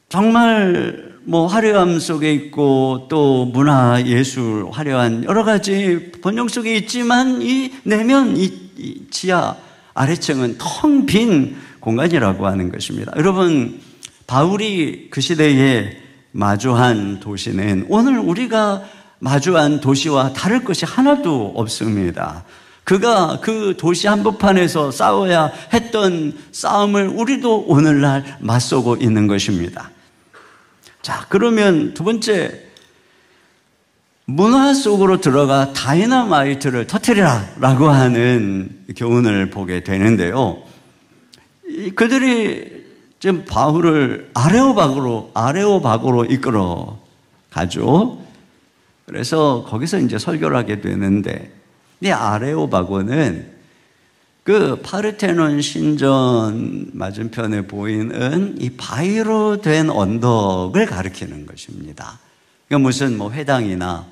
정말 화려함 속에 있고 또 문화, 예술, 화려한 여러 가지 번영 속에 있지만 이 내면, 이 지하, 아래층은 텅 빈 공간이라고 하는 것입니다. 여러분, 바울이 그 시대에 마주한 도시는 오늘 우리가 마주한 도시와 다를 것이 하나도 없습니다. 그가 그 도시 한복판에서 싸워야 했던 싸움을 우리도 오늘날 맞서고 있는 것입니다. 자, 그러면 두 번째, 문화 속으로 들어가 다이너마이트를 터뜨리라 라고 하는 교훈을 보게 되는데요. 그들이 지금 바울을 아레오박으로 이끌어 가죠. 그래서 거기서 이제 설교를 하게 되는데, 이 아레오바고는 그 파르테논 신전 맞은편에 보이는 이 바위로 된 언덕을 가리키는 것입니다. 그러니까 무슨 회당이나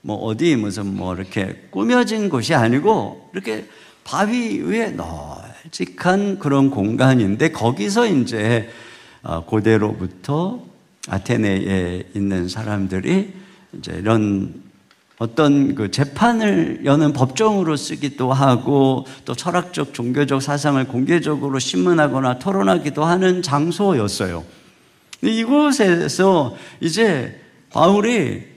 어디 무슨 이렇게 꾸며진 곳이 아니고 이렇게 바위 위에 널찍한 그런 공간인데, 거기서 이제 고대로부터 아테네에 있는 사람들이 이제 이런 어떤 그 재판을 여는 법정으로 쓰기도 하고 또 철학적, 종교적 사상을 공개적으로 신문하거나 토론하기도 하는 장소였어요. 이곳에서 이제 바울이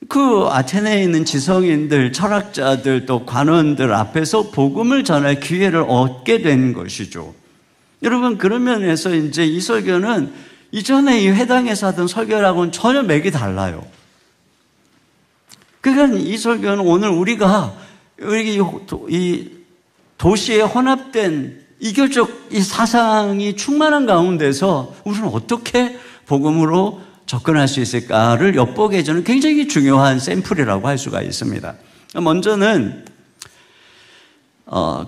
그 아테네에 있는 지성인들, 철학자들, 또 관원들 앞에서 복음을 전할 기회를 얻게 된 것이죠. 여러분, 그런 면에서 이제 이 설교는 이전에 이 회당에서 하던 설교라고는 전혀 맥이 달라요. 그러니까 이 설교는 오늘 우리가 이 도시에 혼합된 이교적 이 사상이 충만한 가운데서 우리는 어떻게 복음으로 접근할 수 있을까를 엿보게 해주는 굉장히 중요한 샘플이라고 할 수가 있습니다. 먼저는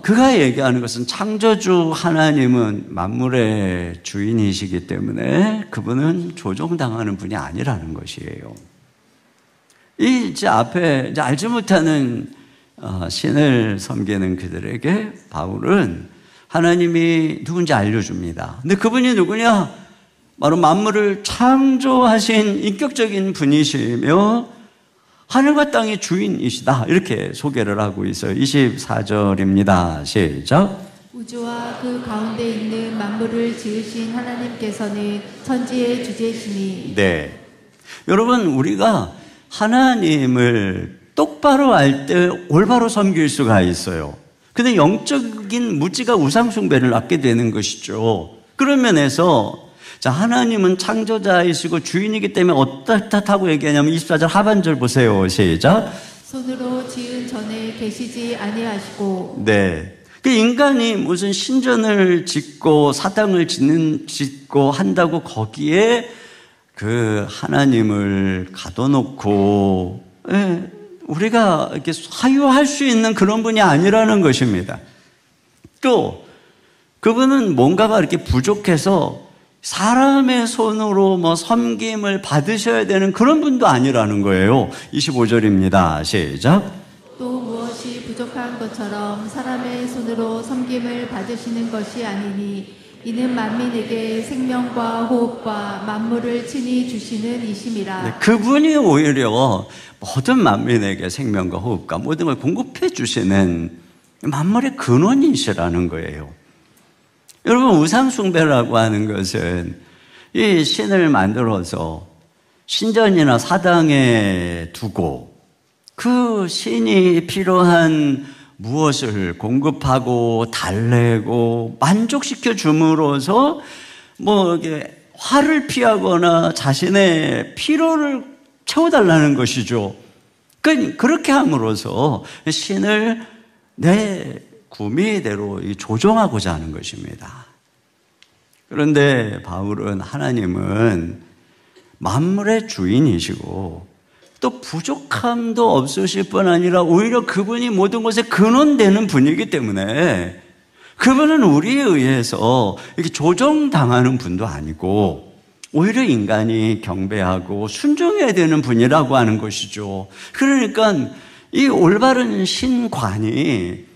그가 얘기하는 것은 창조주 하나님은 만물의 주인이시기 때문에 그분은 조종당하는 분이 아니라는 것이에요. 이제 앞에 이제 알지 못하는 신을 섬기는 그들에게 바울은 하나님이 누군지 알려줍니다. 근데 그분이 누구냐? 바로 만물을 창조하신 인격적인 분이시며 하늘과 땅의 주인이시다, 이렇게 소개를 하고 있어요. 24절입니다. 시작. 우주와 그 가운데 있는 만물을 지으신 하나님께서는 천지의 주제시니. 네, 여러분, 우리가 하나님을 똑바로 알 때 올바로 섬길 수가 있어요. 근데 영적인 무지가 우상숭배를 낳게 되는 것이죠. 그런 면에서 하나님은 창조자이시고 주인이기 때문에 어떻다고 얘기하냐면 24절 하반절 보세요. 시작. 손으로 지은 전에 계시지 아니하시고. 네. 그 인간이 무슨 신전을 짓고 사당을 짓고 한다고 거기에 그 하나님을 가둬놓고 우리가 이렇게 사유할 수 있는 그런 분이 아니라는 것입니다. 또 그분은 뭔가가 이렇게 부족해서 사람의 손으로 뭐 섬김을 받으셔야 되는 그런 분도 아니라는 거예요. 25절입니다. 시작. 또 무엇이 부족한 것처럼 사람의 손으로 섬김을 받으시는 것이 아니니 이는 만민에게 생명과 호흡과 만물을 친히 주시는 이심이라. 네, 그분이 오히려 모든 만민에게 생명과 호흡과 모든 걸 공급해 주시는 만물의 근원이시라는 거예요. 여러분, 우상숭배라고 하는 것은 이 신을 만들어서 신전이나 사당에 두고 그 신이 필요한 무엇을 공급하고 달래고 만족시켜 줌으로써 뭐 이게 화를 피하거나 자신의 피로를 채워달라는 것이죠. 그렇게 함으로써 신을 내 구미대로 조정하고자 하는 것입니다. 그런데 바울은 하나님은 만물의 주인이시고 또 부족함도 없으실 뿐 아니라 오히려 그분이 모든 것에 근원되는 분이기 때문에 그분은 우리에 의해서 이렇게 조정당하는 분도 아니고 오히려 인간이 경배하고 순종해야 되는 분이라고 하는 것이죠. 그러니까 이 올바른 신관이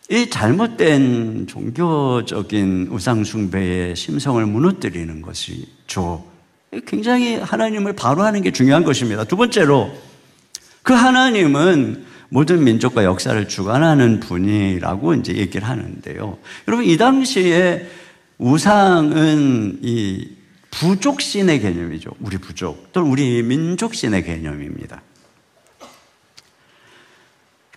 이 잘못된 종교적인 우상숭배의 심성을 무너뜨리는 것이죠. 굉장히 하나님을 바로하는 게 중요한 것입니다. 두 번째로, 그 하나님은 모든 민족과 역사를 주관하는 분이라고 이제 얘기를 하는데요. 여러분, 이 당시에 우상은 이 부족신의 개념이죠. 우리 부족 또는 우리 민족신의 개념입니다.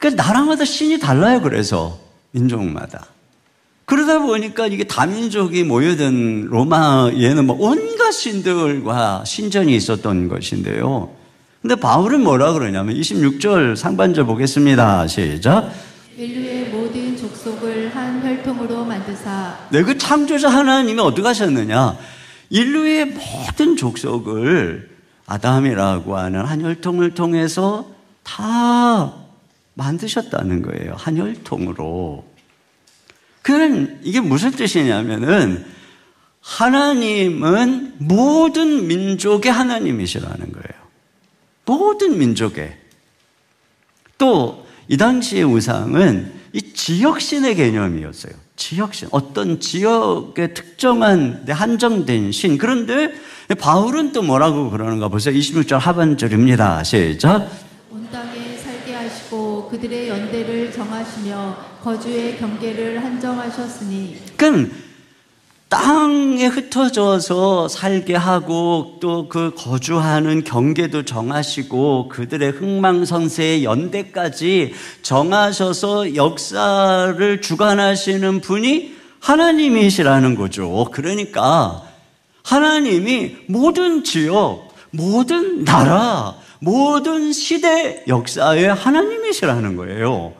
그러니까 나라마다 신이 달라요. 그래서 민족마다. 그러다 보니까 이게 다민족이 모여든 로마에는 뭐 온갖 신들과 신전이 있었던 것인데요. 근데 바울은 뭐라 그러냐면 26절 상반절 보겠습니다. 시작. 인류의 모든 족속을 한 혈통으로 만드사. 네, 그 창조자 하나님이 어떻게 하셨느냐? 인류의 모든 족속을 아담이라고 하는 한 혈통을 통해서 다 만드셨다는 거예요. 한 혈통으로. 그건 이게 무슨 뜻이냐면은 하나님은 모든 민족의 하나님이시라는 거예요. 모든 민족의. 또 이 당시의 우상은 이 지역신의 개념이었어요. 지역신. 어떤 지역의 특정한 한정된 신. 그런데 바울은 또 뭐라고 그러는가 보세요. 26절 하반절입니다. 시작. 온 땅에 살게 하시고 그들의 연대를 정하시며 거주의 경계를 한정하셨으니. 그러니까 땅에 흩어져서 살게 하고 또 그 거주하는 경계도 정하시고 그들의 흥망성쇠의 연대까지 정하셔서 역사를 주관하시는 분이 하나님이시라는 거죠. 그러니까 하나님이 모든 지역, 모든 나라, 모든 시대 역사의 하나님이시라는 거예요.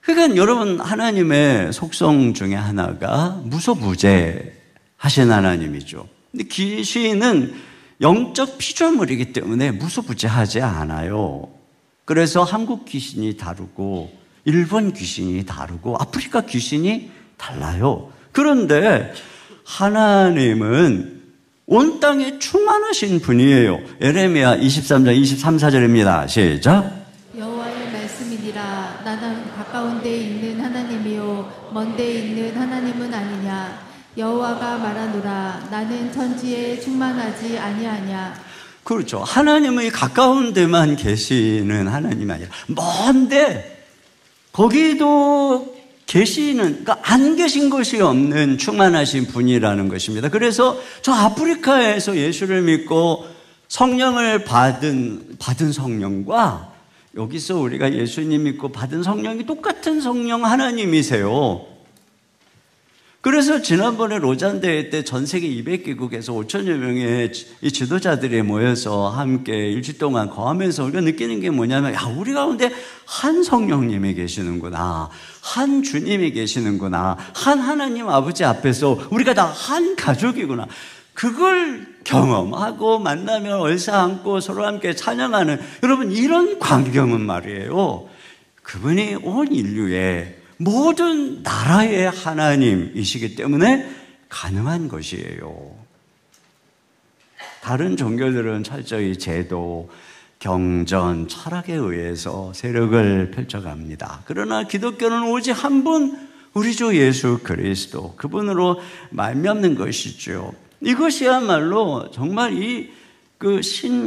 그러니까 여러분, 하나님의 속성 중에 하나가 무소부재 하신 하나님이죠. 근데 귀신은 영적 피조물이기 때문에 무소부재하지 않아요. 그래서 한국 귀신이 다르고 일본 귀신이 다르고 아프리카 귀신이 달라요. 그런데 하나님은 온 땅에 충만하신 분이에요. 에레미야 23장 23, 24절입니다. 시작. 여호와의 말씀이니라. 나는 가까운 데에 있는 하나님이요 먼 데에 있는 하나님은 아니냐. 여호와가 말하노라. 나는 천지에 충만하지 아니하냐. 그렇죠. 하나님의 가까운 데만 계시는 하나님이 아니라 먼데 거기도 계시는, 그러니까 안 계신 것이 없는 충만하신 분이라는 것입니다. 그래서 저 아프리카에서 예수를 믿고 성령을 받은 성령과 여기서 우리가 예수님 믿고 받은 성령이 똑같은 성령 하나님이세요. 그래서 지난번에 로잔대회 때 전 세계 200개국에서 5천여 명의 이 지도자들이 모여서 함께 일주일 동안 거하면서 우리가 느끼는 게 뭐냐면, 야, 우리 가운데 한 성령님이 계시는구나, 한 주님이 계시는구나, 한 하나님 아버지 앞에서 우리가 다 한 가족이구나. 그걸 경험하고 만나면 얼싸안고 서로 함께 찬양하는, 여러분, 이런 광경은 말이에요, 그분이 온 인류의 모든 나라의 하나님이시기 때문에 가능한 것이에요. 다른 종교들은 철저히 제도, 경전, 철학에 의해서 세력을 펼쳐갑니다. 그러나 기독교는 오직 한 분, 우리 주 예수 그리스도, 그분으로 말미암는 것이죠. 이것이야말로 정말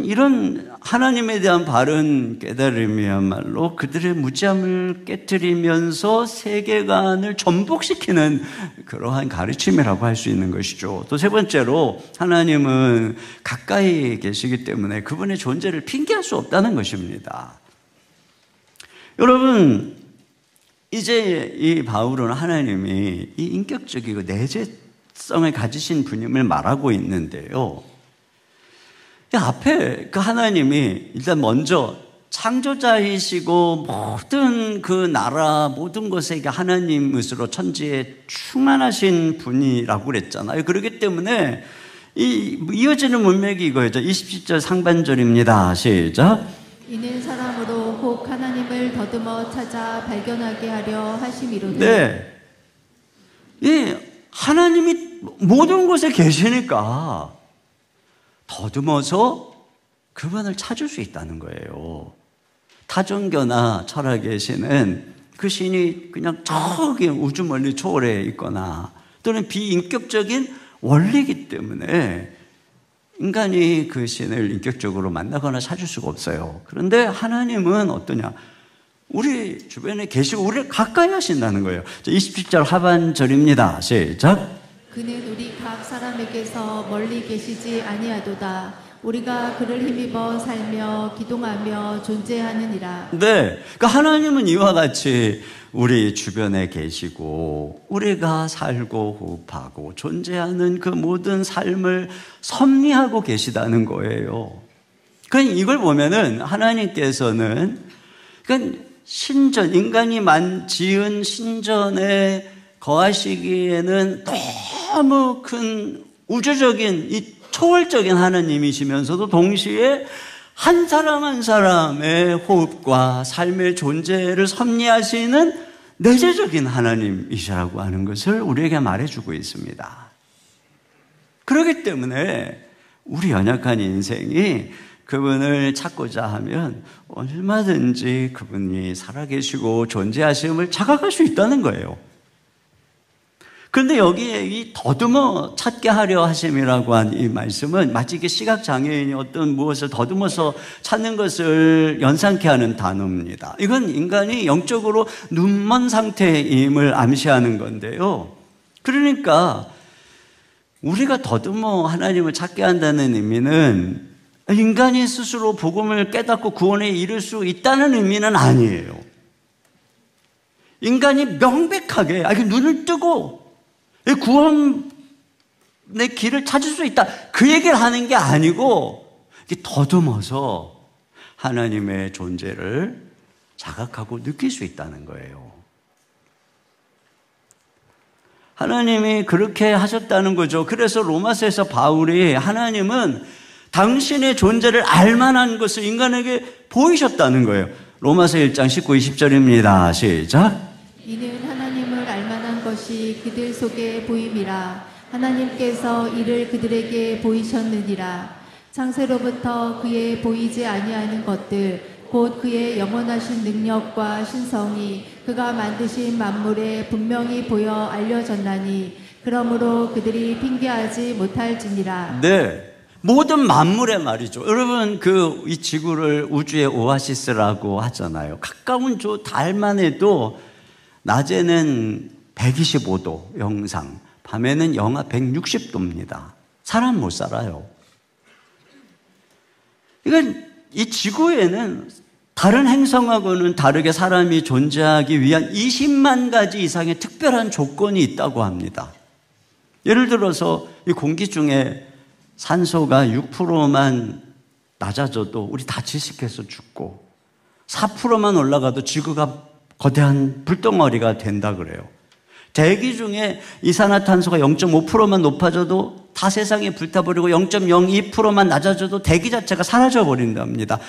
이런 하나님에 대한 바른 깨달음이야말로 그들의 무지함을 깨트리면서 세계관을 전복시키는 그러한 가르침이라고 할 수 있는 것이죠. 또 세 번째로, 하나님은 가까이 계시기 때문에 그분의 존재를 핑계할 수 없다는 것입니다. 여러분, 이제 이 바울은 하나님이 이 인격적이고 내재성을 가지신 분임을 말하고 있는데요. 앞에 그 하나님이 일단 먼저 창조자이시고 모든 그 나라, 모든 것에게 하나님으로 천지에 충만하신 분이라고 그랬잖아요. 그렇기 때문에 이어지는 문맥이 이거죠. 27절 상반절입니다. 시작. 이는 사람으로 혹 하나님을 더듬어 찾아 발견하게 하려 하심이로되. 네. 이 하나님이 모든 곳에 계시니까 더듬어서 그분을 찾을 수 있다는 거예요. 타종교나 철학의 신은 그 신이 그냥 저기 우주 멀리 초월해 있거나 또는 비인격적인 원리이기 때문에 인간이 그 신을 인격적으로 만나거나 찾을 수가 없어요. 그런데 하나님은 어떠냐? 우리 주변에 계시고 우리를 가까이 하신다는 거예요. 27절 하반절입니다. 시작. 그는 우리 각 사람에게서 멀리 계시지 아니하도다. 우리가 그를 힘입어 살며 기동하며 존재하느니라. 네, 그러니까 하나님은 이와 같이 우리 주변에 계시고 우리가 살고 호흡하고 존재하는 그 모든 삶을 섭리하고 계시다는 거예요. 그러니까 이걸 보면은 하나님께서는 그러니까 신전, 인간이 지은 신전에 거하시기에는 너무 큰 우주적인 이 초월적인 하나님이시면서도 동시에 한 사람 한 사람의 호흡과 삶의 존재를 섭리하시는 내재적인 하나님이시라고 하는 것을 우리에게 말해주고 있습니다. 그렇기 때문에 우리 연약한 인생이 그분을 찾고자 하면 얼마든지 그분이 살아계시고 존재하심을 자각할 수 있다는 거예요. 그런데 여기에 이 더듬어 찾게 하려 하심이라고 한 이 말씀은 마치 이게 시각장애인이 어떤 무엇을 더듬어서 찾는 것을 연상케 하는 단어입니다. 이건 인간이 영적으로 눈먼 상태임을 암시하는 건데요. 그러니까 우리가 더듬어 하나님을 찾게 한다는 의미는 인간이 스스로 복음을 깨닫고 구원에 이를 수 있다는 의미는 아니에요. 인간이 명백하게 눈을 뜨고 구원의 길을 찾을 수 있다, 그 얘기를 하는 게 아니고 더듬어서 하나님의 존재를 자각하고 느낄 수 있다는 거예요. 하나님이 그렇게 하셨다는 거죠. 그래서 로마서에서 바울이 하나님은 당신의 존재를 알만한 것을 인간에게 보이셨다는 거예요. 로마서 1장 19, 20절입니다. 시작. 이는 하나님을 알만한 것이 그들 속에 보임이라. 하나님께서 이를 그들에게 보이셨느니라. 창세로부터 그의 보이지 아니하는 것들 곧 그의 영원하신 능력과 신성이 그가 만드신 만물에 분명히 보여 알려졌나니 그러므로 그들이 핑계하지 못할지니라. 네. 모든 만물의 말이죠. 여러분, 이 지구를 우주의 오아시스라고 하잖아요. 가까운 저 달만 해도 낮에는 125도 영상, 밤에는 영하 160도입니다. 사람 못 살아요. 이건 이 지구에는 다른 행성하고는 다르게 사람이 존재하기 위한 20만 가지 이상의 특별한 조건이 있다고 합니다. 예를 들어서 이 공기 중에 산소가 6%만 낮아져도 우리 다 질식해서 죽고 4%만 올라가도 지구가 거대한 불덩어리가 된다 그래요. 대기 중에 이산화탄소가 0.5%만 높아져도 다 세상이 불타버리고 0.02%만 낮아져도 대기 자체가 사라져 버린답니다.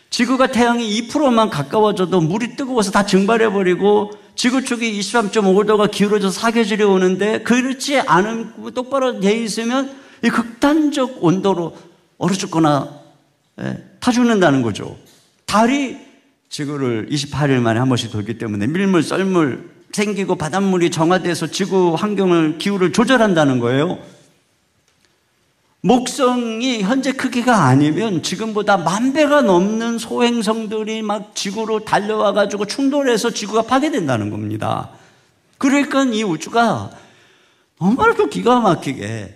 지구가 태양이 2%만 가까워져도 물이 뜨거워서 다 증발해버리고 지구축이 23.5도가 기울어져서 사계절이 오는데 그렇지 않은 똑바로 돼 있으면 이 극단적 온도로 얼어 죽거나 타 죽는다는 거죠. 달이 지구를 28일 만에 한 번씩 돌기 때문에 밀물, 썰물 생기고 바닷물이 정화돼서 지구 환경을, 기후를 조절한다는 거예요. 목성이 현재 크기가 아니면 지금보다 10,000배가 넘는 소행성들이 막 지구로 달려와가지고 충돌해서 지구가 파괴된다는 겁니다. 그러니까 이 우주가 너무나도 기가 막히게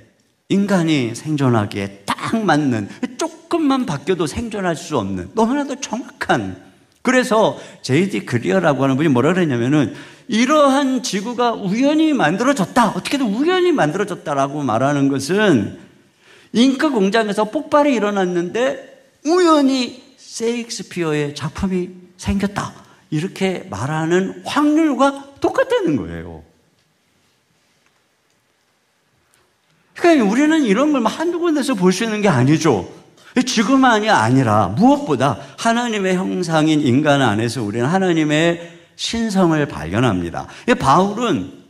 인간이 생존하기에 딱 맞는, 조금만 바뀌어도 생존할 수 없는 너무나도 정확한, 그래서 J.D. 그리어라고 하는 분이 뭐라 그랬냐면은 이러한 지구가 우연히 만들어졌다, 어떻게든 우연히 만들어졌다라고 말하는 것은 잉크 공장에서 폭발이 일어났는데 우연히 셰익스피어의 작품이 생겼다, 이렇게 말하는 확률과 똑같다는 거예요. 그러니까 우리는 이런 걸 한두 군데서 볼 수 있는 게 아니죠. 지구만이 아니라 무엇보다 하나님의 형상인 인간 안에서 우리는 하나님의 신성을 발견합니다. 바울은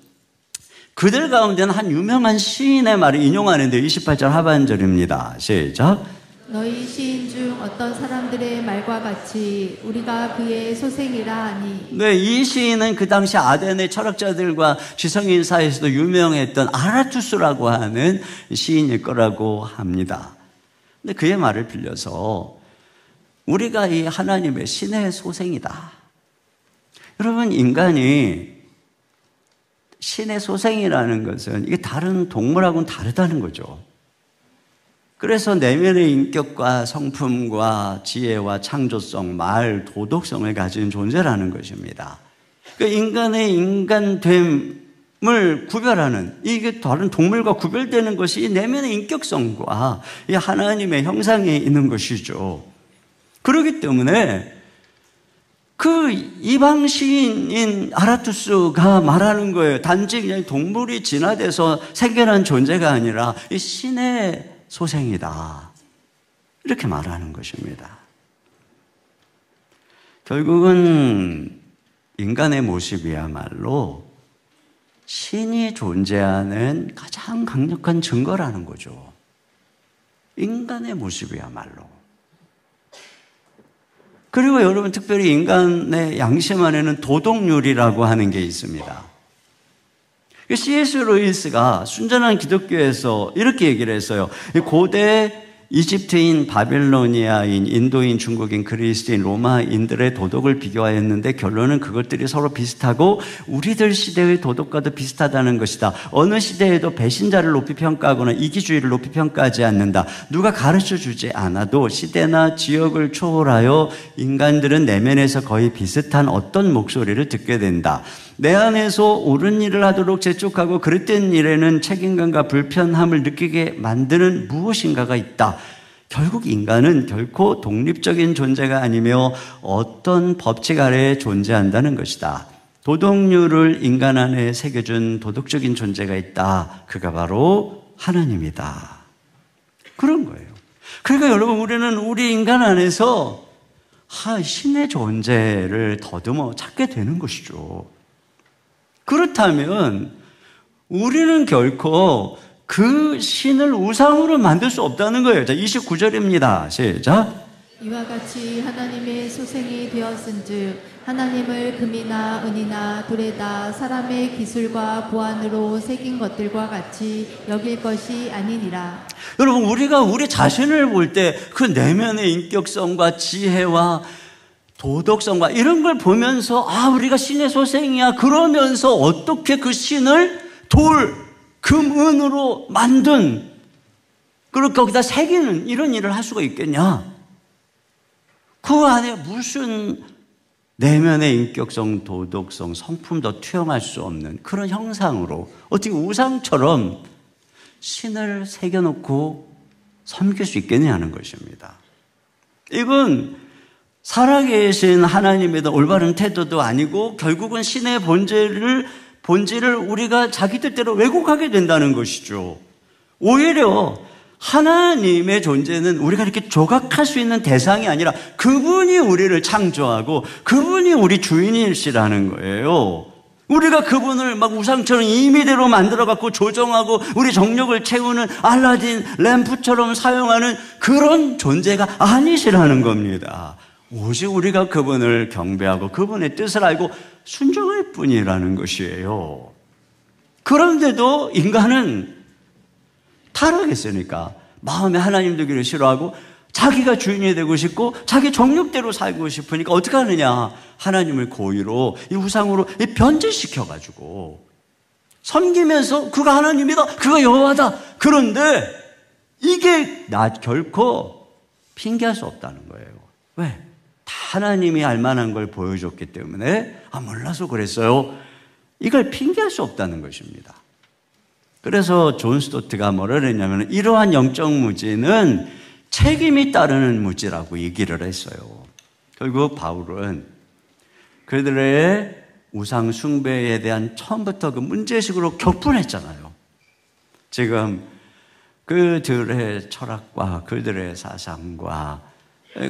그들 가운데는 한 유명한 시인의 말을 인용하는데 28절 하반절입니다. 시작. 너희 시인 중 어떤 사람들의 말과 같이 우리가 그의 소생이라 하니. 네, 이 시인은 그 당시 아덴의 철학자들과 지성인 사이에서도 유명했던 아라투스라고 하는 시인일 거라고 합니다. 근데 그의 말을 빌려서 우리가 이 하나님의 신의 소생이다. 여러분, 인간이 신의 소생이라는 것은 이게 다른 동물하고는 다르다는 거죠. 그래서 내면의 인격과 성품과 지혜와 창조성, 말, 도덕성을 가진 존재라는 것입니다. 그러니까 인간의 인간됨을 구별하는, 이게 다른 동물과 구별되는 것이 이 내면의 인격성과 이 하나님의 형상에 있는 것이죠. 그렇기 때문에 그 이방 시인인 아라투스가 말하는 거예요. 단지 그냥 동물이 진화돼서 생겨난 존재가 아니라 이 신의 소생이다, 이렇게 말하는 것입니다. 결국은 인간의 모습이야말로 신이 존재하는 가장 강력한 증거라는 거죠. 인간의 모습이야말로. 그리고 여러분, 특별히 인간의 양심 안에는 도덕률이라고 하는 게 있습니다. C.S. 루이스가 순전한 기독교에서 이렇게 얘기를 했어요. 고대 이집트인, 바빌로니아인, 인도인, 중국인, 그리스인, 로마인들의 도덕을 비교하였는데 결론은 그것들이 서로 비슷하고 우리들 시대의 도덕과도 비슷하다는 것이다. 어느 시대에도 배신자를 높이 평가하거나 이기주의를 높이 평가하지 않는다. 누가 가르쳐주지 않아도 시대나 지역을 초월하여 인간들은 내면에서 거의 비슷한 어떤 목소리를 듣게 된다. 내 안에서 옳은 일을 하도록 재촉하고 그릇된 일에는 책임감과 불편함을 느끼게 만드는 무엇인가가 있다. 결국 인간은 결코 독립적인 존재가 아니며 어떤 법칙 아래에 존재한다는 것이다. 도덕률을 인간 안에 새겨준 도덕적인 존재가 있다. 그가 바로 하나님이다. 그런 거예요. 그러니까 여러분, 우리는 우리 인간 안에서 신의 존재를 더듬어 찾게 되는 것이죠. 그렇다면 우리는 결코 그 신을 우상으로 만들 수 없다는 거예요. 자, 29절입니다. 시작. 이와 같이 하나님의 소생이 되었은즉 하나님을 금이나 은이나 돌에다 사람의 기술과 보안으로 새긴 것들과 같이 여길 것이 아니니라. 여러분, 우리가 우리 자신을 볼 때 그 내면의 인격성과 지혜와 도덕성과 이런 걸 보면서 우리가 신의 소생이야, 그러면서 어떻게 그 신을 돌, 금, 은으로 만든, 그리고 거기다 새기는 이런 일을 할 수가 있겠냐? 그 안에 무슨 내면의 인격성, 도덕성, 성품도 투영할 수 없는 그런 형상으로 어떻게 우상처럼 신을 새겨놓고 섬길 수 있겠냐는 것입니다. 이건 살아계신 하나님에 대한 올바른 태도도 아니고 결국은 신의 본질을 우리가 자기 뜻대로 왜곡하게 된다는 것이죠. 오히려 하나님의 존재는 우리가 이렇게 조각할 수 있는 대상이 아니라 그분이 우리를 창조하고 그분이 우리 주인이시라는 거예요. 우리가 그분을 막 우상처럼 임의대로 만들어갖고 조정하고 우리 정력을 채우는 알라딘 램프처럼 사용하는 그런 존재가 아니시라는 겁니다. 오직 우리가 그분을 경배하고 그분의 뜻을 알고 순종할 뿐이라는 것이에요. 그런데도 인간은 타락했으니까 마음에 하나님 되기를 싫어하고 자기가 주인이 되고 싶고 자기 정욕대로 살고 싶으니까 어떻게 하느냐, 하나님을 고의로 이 우상으로 변질시켜가지고 섬기면서 그가 하나님이다, 그가 여호와다. 그런데 이게 결코 핑계할 수 없다는 거예요. 왜? 다 하나님이 알만한 걸 보여줬기 때문에 몰라서 그랬어요. 이걸 핑계할 수 없다는 것입니다. 그래서 존 스토트가 뭐라 그랬냐면 이러한 영적 무지는 책임이 따르는 무지라고 얘기를 했어요. 결국 바울은 그들의 우상 숭배에 대한 처음부터 그 문제의식으로 격분했잖아요. 지금 그들의 철학과 그들의 사상과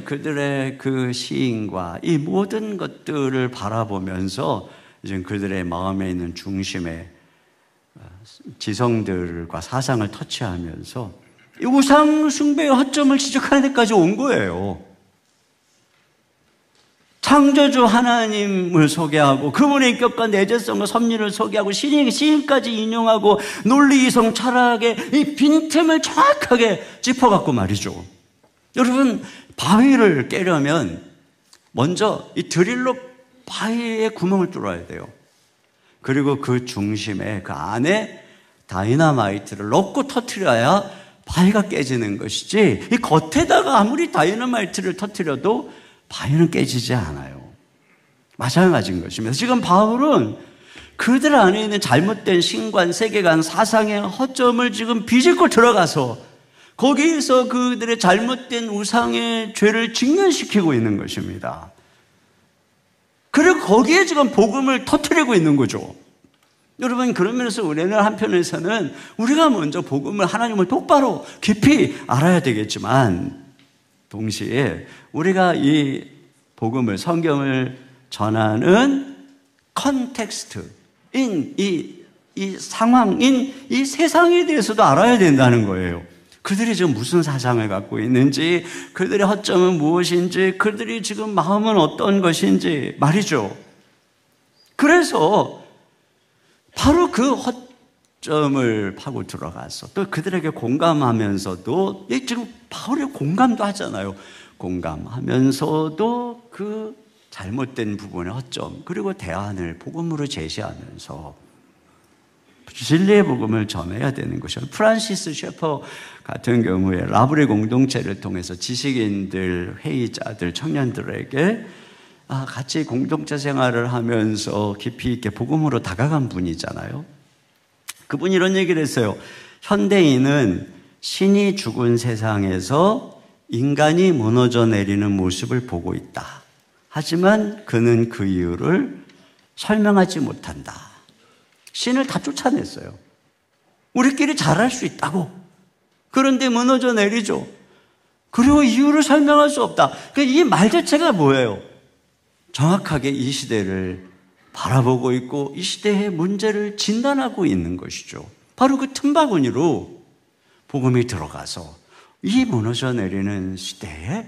그들의 그 시인과 이 모든 것들을 바라보면서 이제 그들의 마음에 있는 중심에 지성들과 사상을 터치하면서 이 우상 숭배의 허점을 지적하는 데까지 온 거예요. 창조주 하나님을 소개하고 그분의 인격과 내재성과 섭리를 소개하고 시인까지 인용하고 논리 이성 철학의 이 빈틈을 정확하게 짚어갖고 말이죠. 여러분, 바위를 깨려면 먼저 이 드릴로 바위에 구멍을 뚫어야 돼요. 그리고 그 중심에 그 안에 다이너마이트를 넣고 터뜨려야 바위가 깨지는 것이지, 이 겉에다가 아무리 다이너마이트를 터뜨려도 바위는 깨지지 않아요. 마찬가지인 것입니다. 지금 바울은 그들 안에 있는 잘못된 신관, 세계관, 사상의 허점을 지금 비집고 들어가서 거기에서 그들의 잘못된 우상의 죄를 직면시키고 있는 것입니다. 그리고 거기에 지금 복음을 터뜨리고 있는 거죠. 여러분, 그러면서 우리는 한편에서는 우리가 먼저 복음을, 하나님을 똑바로 깊이 알아야 되겠지만 동시에 우리가 이 복음을, 성경을 전하는 컨텍스트인 이 상황인 이 세상에 대해서도 알아야 된다는 거예요. 그들이 지금 무슨 사상을 갖고 있는지, 그들의 허점은 무엇인지, 그들이 지금 마음은 어떤 것인지 말이죠. 그래서 바로 그 허점을 파고 들어가서 또 그들에게 공감하면서도, 지금 바울이 공감도 하잖아요. 공감하면서도 그 잘못된 부분의 허점, 그리고 대안을 복음으로 제시하면서 진리의 복음을 전해야 되는 것이죠. 프란시스 셰퍼 같은 경우에 라브리 공동체를 통해서 지식인들, 회의자들, 청년들에게 같이 공동체 생활을 하면서 깊이 있게 복음으로 다가간 분이잖아요. 그분이 이런 얘기를 했어요. 현대인은 신이 죽은 세상에서 인간이 무너져 내리는 모습을 보고 있다. 하지만 그는 그 이유를 설명하지 못한다. 신을 다 쫓아냈어요. 우리끼리 잘할 수 있다고. 그런데 무너져 내리죠. 그리고 이유를 설명할 수 없다. 이 말 자체가 뭐예요? 정확하게 이 시대를 바라보고 있고 이 시대의 문제를 진단하고 있는 것이죠. 바로 그 틈바구니로 복음이 들어가서 이 무너져 내리는 시대에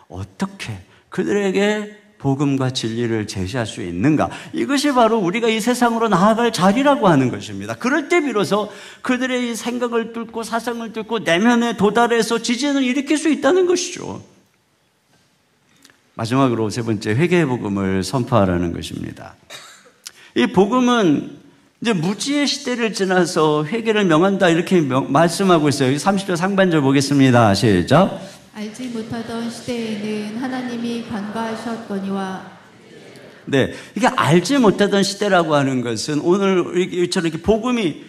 어떻게 그들에게 복음과 진리를 제시할 수 있는가? 이것이 바로 우리가 이 세상으로 나아갈 자리라고 하는 것입니다. 그럴 때 비로소 그들의 이 생각을 뚫고 사상을 뚫고 내면에 도달해서 지진을 일으킬 수 있다는 것이죠. 마지막으로 세 번째, 회개의 복음을 선포하라는 것입니다. 이 복음은 이제 무지의 시대를 지나서 회개를 명한다, 이렇게 말씀하고 있어요. 30절 상반절 보겠습니다. 시작. 알지 못하던 시대에는 하나님이 간과하셨거니와. 네, 이게 알지 못하던 시대라고 하는 것은 오늘 이처럼 이렇게 복음이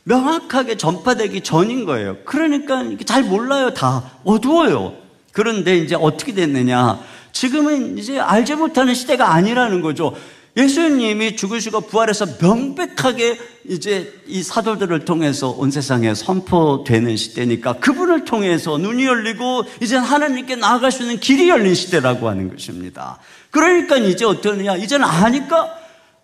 명확하게 전파되기 전인 거예요. 그러니까 잘 몰라요. 다 어두워요. 그런데 이제 어떻게 됐느냐? 지금은 이제 알지 못하는 시대가 아니라는 거죠. 예수님이 죽으시고 부활해서 명백하게 이제 이 사도들을 통해서 온 세상에 선포되는 시대니까 그분을 통해서 눈이 열리고 이제 하나님께 나아갈 수 있는 길이 열린 시대라고 하는 것입니다. 그러니까 이제 어떠느냐? 이제는 아니까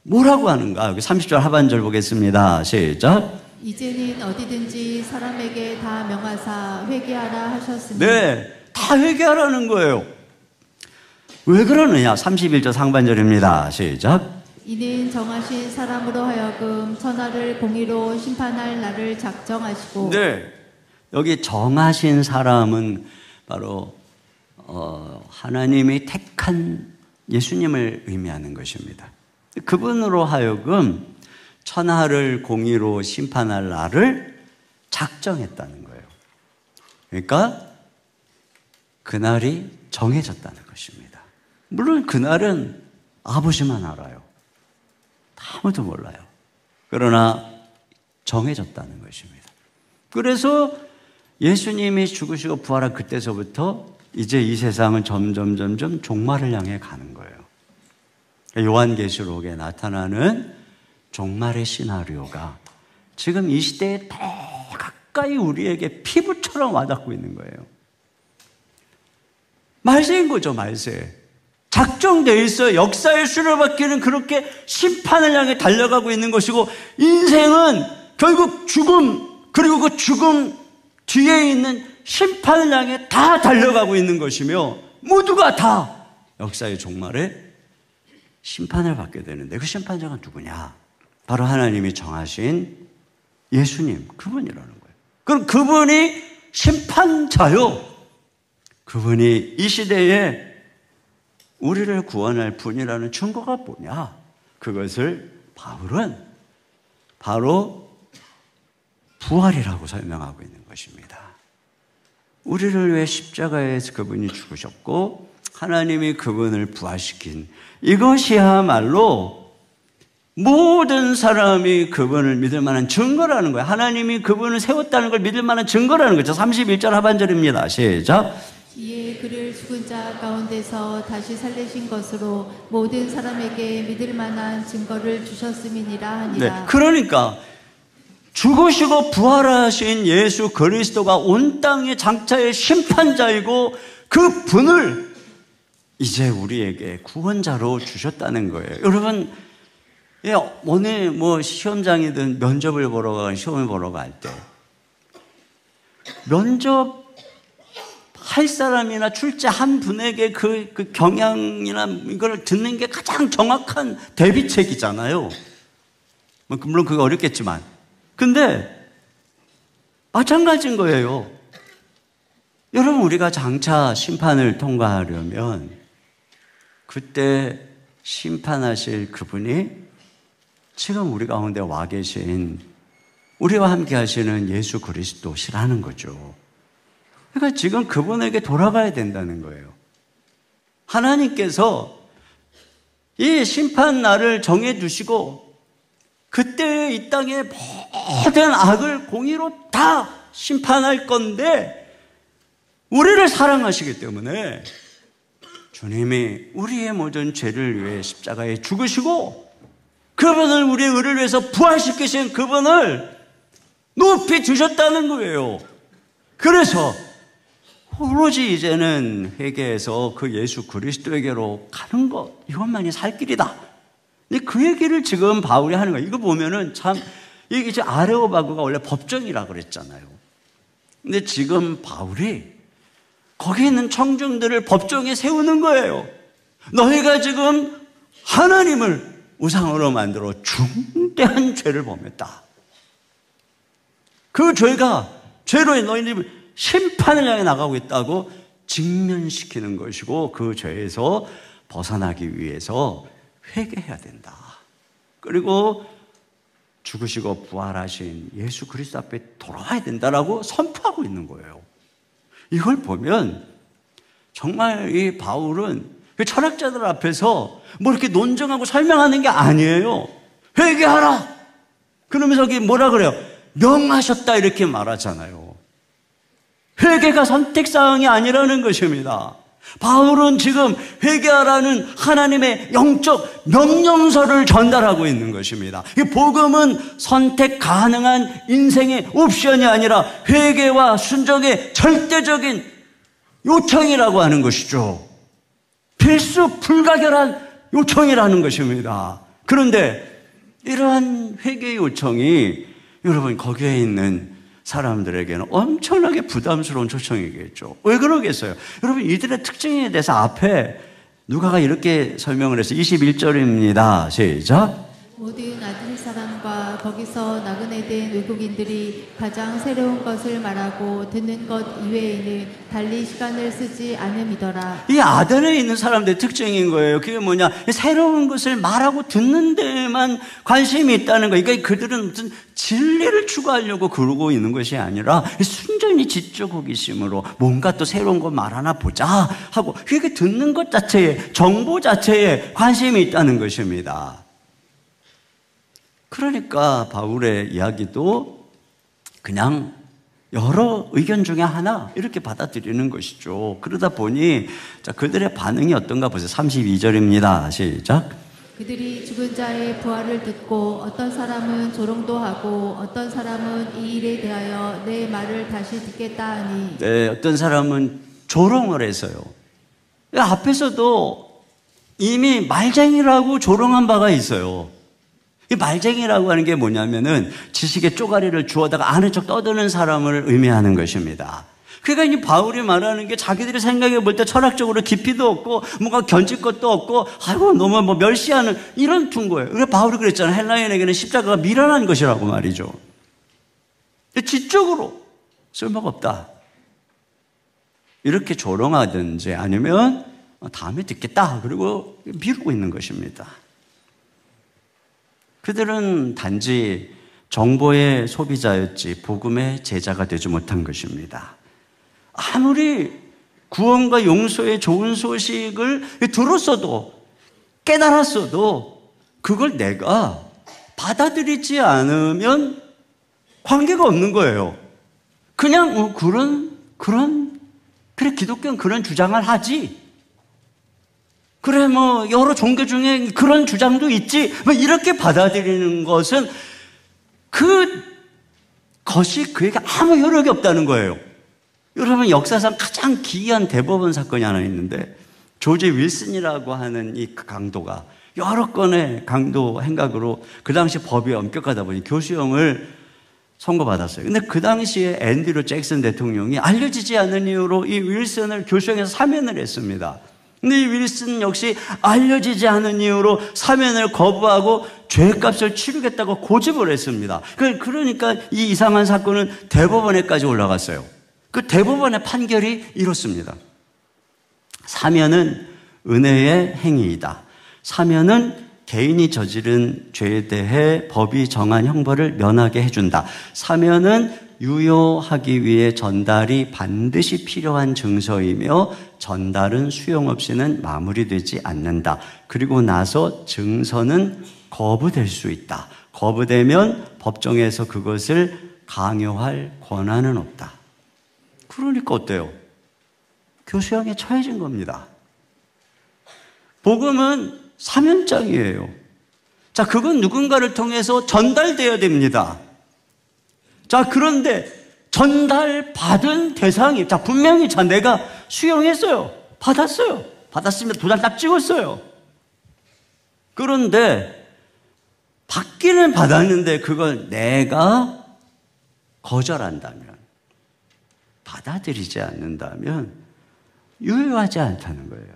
뭐라고 하는가? 여기 30절 하반절 보겠습니다. 시작. 이제는 어디든지 사람에게 다 명하사 회개하라 하셨으니. 네, 다 회개하라는 거예요. 왜 그러느냐? 31절 상반절입니다. 시작. 이는 정하신 사람으로 하여금 천하를 공의로 심판할 날을 작정하시고. 네, 여기 정하신 사람은 바로 하나님이 택한 예수님을 의미하는 것입니다. 그분으로 하여금 천하를 공의로 심판할 날을 작정했다는 거예요. 그러니까 그날이 정해졌다는 것입니다. 물론 그날은 아버지만 알아요. 아무도 몰라요. 그러나 정해졌다는 것입니다. 그래서 예수님이 죽으시고 부활한 그때서부터 이제 이 세상은 점점 종말을 향해 가는 거예요. 요한계시록에 나타나는 종말의 시나리오가 지금 이 시대에 더 가까이 우리에게 피부처럼 와닿고 있는 거예요. 말세인 거죠, 말세. 작정되어 있어요. 역사의 수레바퀴는 그렇게 심판을 향해 달려가고 있는 것이고, 인생은 결국 죽음, 그리고 그 죽음 뒤에 있는 심판을 향해 다 달려가고 있는 것이며, 모두가 다 역사의 종말에 심판을 받게 되는데, 그 심판자가 누구냐? 바로 하나님이 정하신 예수님, 그분이라는 거예요. 그럼 그분이 심판자요. 그분이 이 시대에 우리를 구원할 분이라는 증거가 뭐냐? 그것을 바울은 바로 부활이라고 설명하고 있는 것입니다. 우리를 위해 십자가에서 그분이 죽으셨고 하나님이 그분을 부활시킨 이것이야말로 모든 사람이 그분을 믿을 만한 증거라는 거예요. 하나님이 그분을 세웠다는 걸 믿을 만한 증거라는 거죠. 31절 하반절입니다. 시작. 이에 그를 죽은 자 가운데서 다시 살리신 것으로 모든 사람에게 믿을 만한 증거를 주셨음이니라 하니라. 네, 그러니까 죽으시고 부활하신 예수 그리스도가 온 땅의 장차의 심판자이고 그 분을 이제 우리에게 구원자로 주셨다는 거예요. 여러분, 오늘 뭐 시험장이든 면접을 보러 가건 시험을 보러 갈 때 면접 할 사람이나 출제한 분에게 그 경향이나 이걸 듣는 게 가장 정확한 대비책이잖아요. 물론 그게 어렵겠지만. 근데 마찬가지인 거예요. 여러분, 우리가 장차 심판을 통과하려면 그때 심판하실 그분이 지금 우리 가운데 와 계신 우리와 함께 하시는 예수 그리스도시라는 거죠. 그러니까 지금 그분에게 돌아가야 된다는 거예요. 하나님께서 이 심판 날을 정해두시고 그때 이 땅의 모든 악을 공의로 다 심판할 건데 우리를 사랑하시기 때문에 주님이 우리의 모든 죄를 위해 십자가에 죽으시고 그분을 우리의 의를 위해서 부활시키신 그분을 높이 두셨다는 거예요. 그래서 오로지 이제는 회개해서 그 예수 그리스도에게로 가는 것, 이것만이 살 길이다. 근데 그 얘기를 지금 바울이 하는 거예요. 이거 보면은 참, 이게 이제 아레오바그가 원래 법정이라 그랬잖아요. 근데 지금 바울이 거기 있는 청중들을 법정에 세우는 거예요. 너희가 지금 하나님을 우상으로 만들어 중대한 죄를 범했다. 그 죄가 죄로 너희들이 심판을 향해 나가고 있다고 직면시키는 것이고 그 죄에서 벗어나기 위해서 회개해야 된다. 그리고 죽으시고 부활하신 예수 그리스도 앞에 돌아와야 된다라고 선포하고 있는 거예요. 이걸 보면 정말 이 바울은 철학자들 앞에서 뭐 이렇게 논증하고 설명하는 게 아니에요. 회개하라! 그러면서 여기 뭐라 그래요? 명하셨다 이렇게 말하잖아요. 회개가 선택사항이 아니라는 것입니다. 바울은 지금 회개하라는 하나님의 영적 명령서를 전달하고 있는 것입니다. 이 복음은 선택 가능한 인생의 옵션이 아니라 회개와 순종의 절대적인 요청이라고 하는 것이죠. 필수 불가결한 요청이라는 것입니다. 그런데 이러한 회개 요청이 여러분 거기에 있는 사람들에게는 엄청나게 부담스러운 초청이겠죠. 왜 그러겠어요? 여러분 이들의 특징에 대해서 앞에 누가가 이렇게 설명을 했어요. 21절입니다. 시작. 모든 아들 사람과 거기서 나그네 된 외국인들이 가장 새로운 것을 말하고 듣는 것 이외에는 달리 시간을 쓰지 않음이더라. 이 아덴에 있는 사람들의 특징인 거예요. 그게 뭐냐? 새로운 것을 말하고 듣는 데만 관심이 있다는 거예요. 그러니까 그들은 무슨 진리를 추구하려고 그러고 있는 것이 아니라 순전히 지적 호기심으로 뭔가 또 새로운 거 말하나 보자 하고 그게 듣는 것 자체에, 정보 자체에 관심이 있다는 것입니다. 그러니까 바울의 이야기도 그냥 여러 의견 중에 하나 이렇게 받아들이는 것이죠. 그러다 보니 자, 그들의 반응이 어떤가 보세요. 32절입니다. 시작. 그들이 죽은 자의 부활을 듣고 어떤 사람은 조롱도 하고 어떤 사람은 이 일에 대하여 내 말을 다시 듣겠다 하니 네, 어떤 사람은 조롱을 해서요. 앞에서도 이미 말쟁이라고 조롱한 바가 있어요. 이 말쟁이라고 하는 게 뭐냐면은 지식의 쪼가리를 주워다가 아는 척 떠드는 사람을 의미하는 것입니다. 그러니까 이 바울이 말하는 게 자기들이 생각해 볼 때 철학적으로 깊이도 없고 뭔가 견질 것도 없고 아이고 너무 뭐 멸시하는 이런 둔거예요. 그래서 바울이 그랬잖아요. 헬라인에게는 십자가가 미련한 것이라고 말이죠. 지적으로 쓸모가 없다. 이렇게 조롱하든지 아니면 다음에 듣겠다. 그리고 미루고 있는 것입니다. 그들은 단지 정보의 소비자였지 복음의 제자가 되지 못한 것입니다. 아무리 구원과 용서의 좋은 소식을 들었어도 깨달았어도 그걸 내가 받아들이지 않으면 관계가 없는 거예요. 그냥 그래 기독교는 그런 주장을 하지. 그래 뭐 여러 종교 중에 그런 주장도 있지. 뭐 이렇게 받아들이는 것은 그것이 그에게 아무 효력이 없다는 거예요. 여러분 역사상 가장 기이한 대법원 사건이 하나 있는데 조지 윌슨이라고 하는 이 강도가 여러 건의 강도 행각으로 그 당시 법이 엄격하다 보니 교수형을 선고받았어요. 근데 그 당시에 앤드류 잭슨 대통령이 알려지지 않은 이유로 이 윌슨을 교수형에서 사면을 했습니다. 근데 이 윌슨 역시 알려지지 않은 이유로 사면을 거부하고 죄값을 치르겠다고 고집을 했습니다. 그러니까 이 이상한 사건은 대법원에까지 올라갔어요. 그 대법원의 판결이 이렇습니다. 사면은 은혜의 행위이다. 사면은 개인이 저지른 죄에 대해 법이 정한 형벌을 면하게 해준다. 사면은 유효하기 위해 전달이 반드시 필요한 증서이며 전달은 수용 없이는 마무리되지 않는다. 그리고 나서 증서는 거부될 수 있다. 거부되면 법정에서 그것을 강요할 권한은 없다. 그러니까 어때요? 교수형에 처해진 겁니다. 복음은 사면장이에요. 자, 그건 누군가를 통해서 전달되어야 됩니다. 자, 그런데 전달받은 대상이, 자, 분명히 내가 수용했어요. 받았어요. 받았으면 도장 딱 찍었어요. 그런데 받기는 받았는데 그걸 내가 거절한다면, 받아들이지 않는다면 유효하지 않다는 거예요.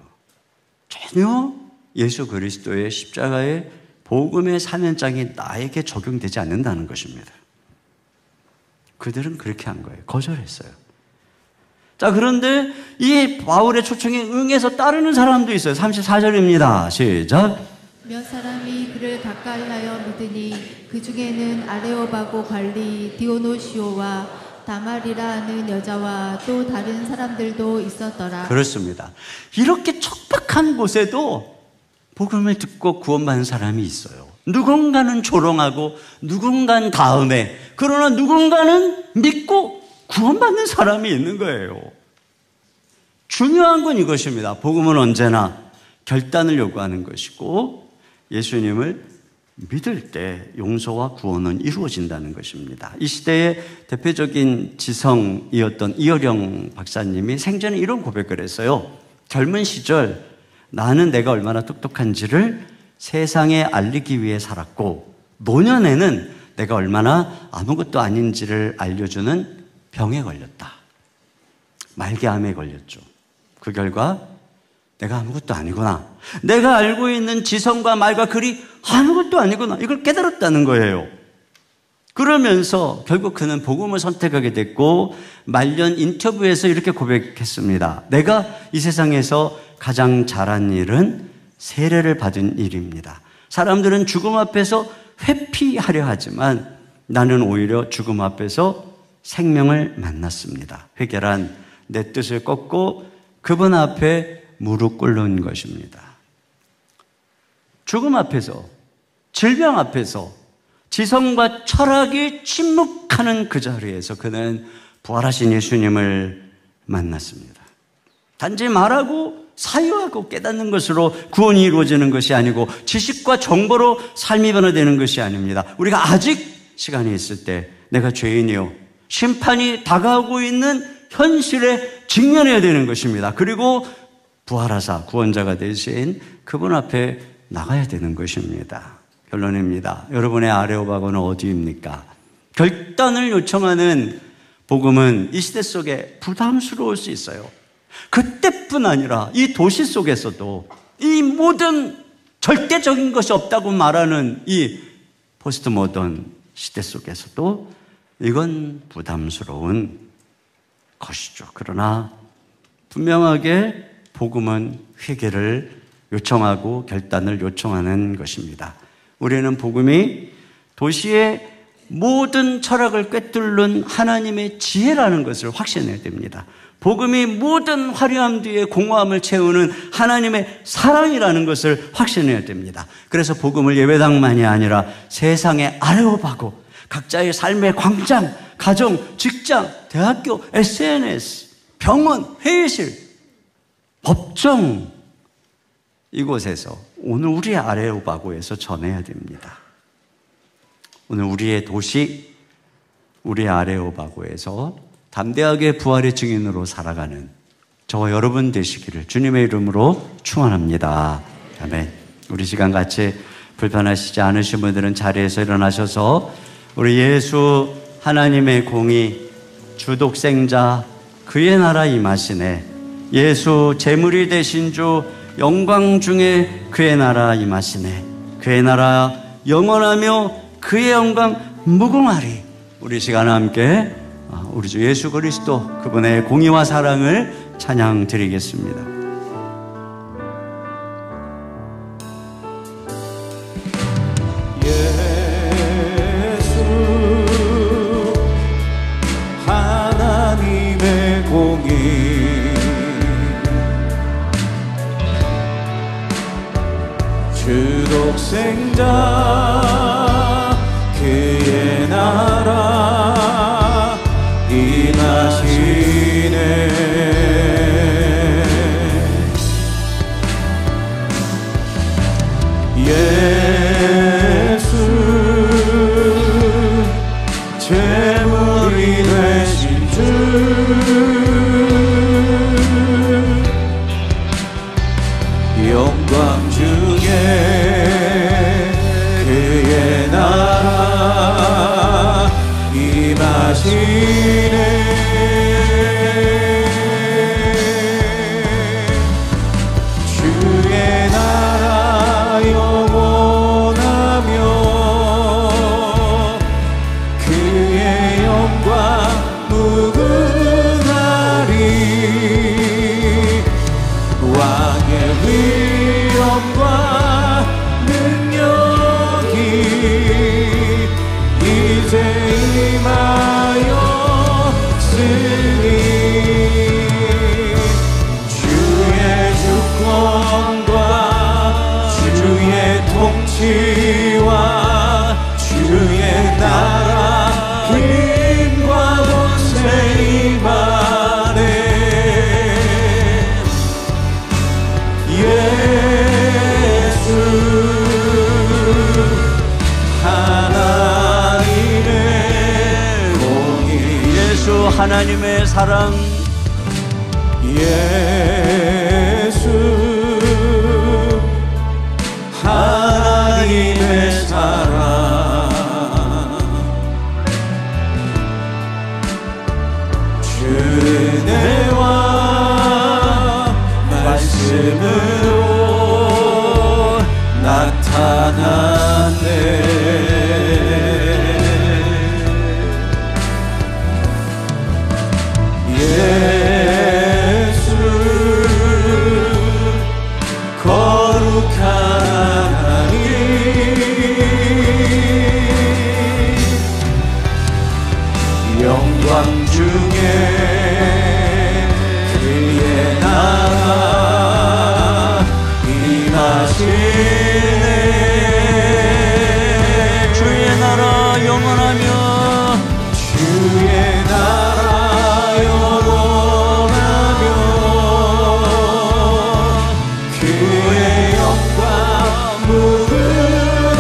전혀 예수 그리스도의 십자가의 복음의 사면장이 나에게 적용되지 않는다는 것입니다. 그들은 그렇게 한 거예요. 거절했어요. 자, 그런데 이 바울의 초청에 응해서 따르는 사람도 있어요. 34절입니다. 시작. 몇 사람이 그를 가까이 하여 믿으니 그 중에는 아레오바고 관리 디오노시오와 다말이라 하는 여자와 또 다른 사람들도 있었더라. 그렇습니다. 이렇게 척박한 곳에도 복음을 듣고 구원받는 사람이 있어요. 누군가는 조롱하고 누군가는 다음에, 그러나 누군가는 믿고 구원받는 사람이 있는 거예요. 중요한 건 이것입니다. 복음은 언제나 결단을 요구하는 것이고 예수님을 믿을 때 용서와 구원은 이루어진다는 것입니다. 이 시대의 대표적인 지성이었던 이어령 박사님이 생전에 이런 고백을 했어요. 젊은 시절 나는 내가 얼마나 똑똑한지를 세상에 알리기 위해 살았고, 노년에는 내가 얼마나 아무것도 아닌지를 알려주는 병에 걸렸다. 말기암에 걸렸죠. 그 결과 내가 아무것도 아니구나, 내가 알고 있는 지성과 말과 글이 아무것도 아니구나, 이걸 깨달았다는 거예요. 그러면서 결국 그는 복음을 선택하게 됐고, 말년 인터뷰에서 이렇게 고백했습니다. 내가 이 세상에서 가장 잘한 일은 세례를 받은 일입니다. 사람들은 죽음 앞에서 회피하려 하지만 나는 오히려 죽음 앞에서 생명을 만났습니다. 회개란 내 뜻을 꺾고 그분 앞에 무릎 꿇는 것입니다. 죽음 앞에서, 질병 앞에서 지성과 철학이 침묵하는 그 자리에서 그는 부활하신 예수님을 만났습니다. 단지 말하고 사유하고 깨닫는 것으로 구원이 이루어지는 것이 아니고 지식과 정보로 삶이 변화되는 것이 아닙니다. 우리가 아직 시간이 있을 때 내가 죄인이요, 심판이 다가오고 있는 현실에 직면해야 되는 것입니다. 그리고 부활하사 구원자가 되신 그분 앞에 나가야 되는 것입니다. 결론입니다. 여러분의 아레오바고는 어디입니까? 결단을 요청하는 복음은 이 시대 속에 부담스러울 수 있어요. 그때뿐 아니라 이 도시 속에서도, 이 모든 절대적인 것이 없다고 말하는 이 포스트 모던 시대 속에서도 이건 부담스러운 것이죠. 그러나 분명하게 복음은 회개를 요청하고 결단을 요청하는 것입니다. 우리는 복음이 도시의 모든 철학을 꿰뚫는 하나님의 지혜라는 것을 확신해야 됩니다. 복음이 모든 화려함 뒤에 공허함을 채우는 하나님의 사랑이라는 것을 확신해야 됩니다. 그래서 복음을 예배당만이 아니라 세상의 아레오바고, 각자의 삶의 광장, 가정, 직장, 대학교, SNS, 병원, 회의실, 법정, 이곳에서, 오늘 우리의 아레오바고에서 전해야 됩니다. 오늘 우리의 도시, 우리의 아레오바고에서 담대하게 부활의 증인으로 살아가는 저와 여러분 되시기를 주님의 이름으로 축원합니다. 아멘. 우리 시간 같이 불편하시지 않으신 분들은 자리에서 일어나셔서 우리 예수 하나님의 공의 주독생자 그의 나라 임하시네, 예수 제물이 되신 주 영광 중에 그의 나라 임하시네, 그의 나라 영원하며 그의 영광 무궁하리. 우리 시간 함께 우리 주 예수 그리스도 그분의 공의와 사랑을 찬양 드리겠습니다. 예수 하나님의 공의 주독생자 그의 나라 임하시네. 예수 제물이 되신 주 영광 중에 그의 나라 임하시네. 주의 나라 영원하며 그의 영광 무궁하리. 왕의 위엄과 능력이 이제 임하였으니 주의 주권과 주의 통치와 주의 나라 힘과 권세 임하네. 예수 하나님의 공의, 예수 하나님의 사랑, 예수 하나님의 은혜와 말씀으로 나타났네. 예수 거룩한 하나님, 영광 중에 그의 나라 임하시네. 주의 나라 영원하며 주의 나라 영원하며 그의 영광 무궁하리.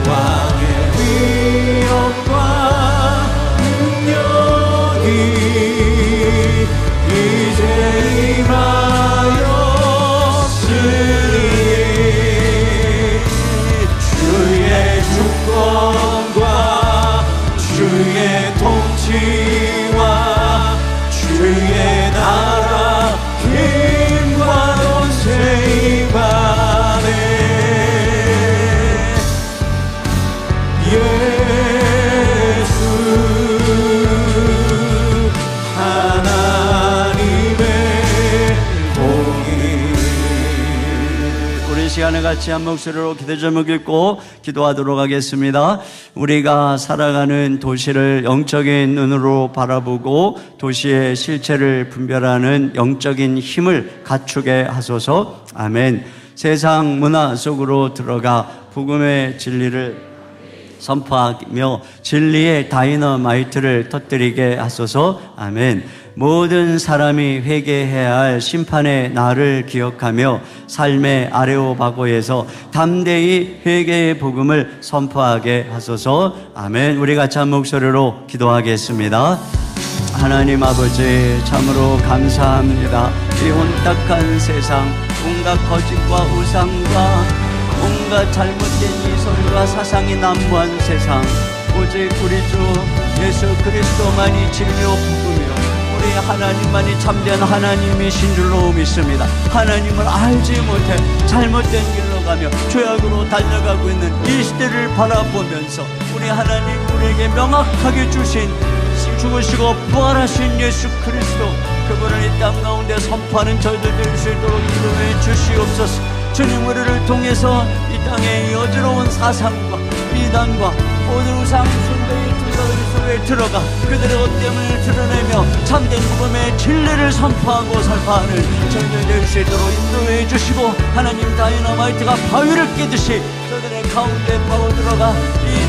왕의 위엄과 능력이 이제 임하였으니 주의 주권과 주의 통치와 주의 나라 힘과 권세 임하네. 예수 하나님의 복이. 우리 시간에 같이 한 목소리로 기도 제목 읽고 기도하도록 하겠습니다. 우리가 살아가는 도시를 영적인 눈으로 바라보고 도시의 실체를 분별하는 영적인 힘을 갖추게 하소서. 아멘. 세상 문화 속으로 들어가 복음의 진리를 선포하며 진리의 다이너마이트를 터뜨리게 하소서. 아멘. 모든 사람이 회개해야 할 심판의 날을 기억하며 삶의 아레오바고에서 담대히 회개의 복음을 선포하게 하소서. 아멘. 우리 같이 한 목소리로 기도하겠습니다. 하나님 아버지, 참으로 감사합니다. 이 혼탁한 세상, 온갖 거짓과 우상과 온갖 잘못된 이설과 사상이 난무한 세상, 오직 우리 주 예수 그리스도만이 진리요 복음이요 우리 하나님만이 참된 하나님이신 줄로 믿습니다. 하나님을 알지 못해 잘못된 길로 가며 죄악으로 달려가고 있는 이 시대를 바라보면서 우리 하나님 우리에게 명확하게 주신 죽으시고 부활하신 예수 그리스도, 그분을 이 땅 가운데 선포하는 저희들 될 수 있도록 인도해 주시옵소서. 주님, 우리를 통해서 이 땅의 여지러운 사상과 이단과 모든 우상 숭배의 두가들 속에 들어가 그들의 헛됨을 드러내며 참된 복음의 진리를 선포하고 살파하는 저희들 될 수 있도록 인도해 주시고, 하나님 다이너마이트가 바위를 깨듯이 저들의 가운데 파고들어가 이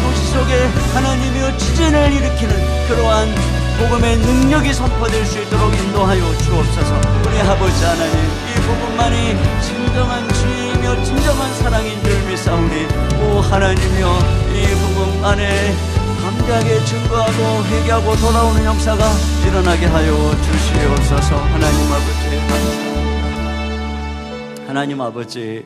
도시 속에 하나님이여 지진을 일으키는 그러한 복음의 능력이 선포될 수 있도록 인도하여 주옵소서. 우리 아버지 하나님, 이 복음만이 진정한 주이며 진정한 사랑인 줄 믿사오니 오 하나님이여, 이 복음 안에 담대하게 증거하고 회개하고 돌아오는 역사가 일어나게 하여 주시옵소서. 하나님 아버지 감사합니다. 하나님 아버지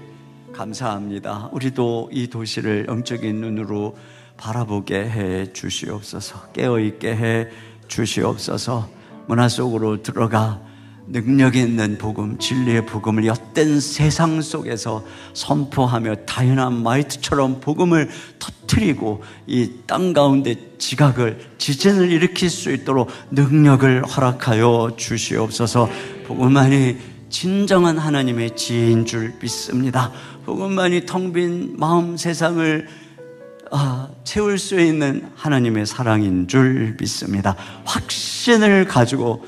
감사합니다. 우리도 이 도시를 영적인 눈으로 바라보게 해 주시옵소서. 깨어있게 해 주시옵소서. 문화 속으로 들어가 능력 있는 복음, 진리의 복음을 엿된 세상 속에서 선포하며 다이너마이트처럼 복음을 터뜨리고 이 땅 가운데 지진을 일으킬 수 있도록 능력을 허락하여 주시옵소서. 복음만이 진정한 하나님의 지혜인 줄 믿습니다. 복음만이 텅 빈 마음 세상을 채울 수 있는 하나님의 사랑인 줄 믿습니다. 확신을 가지고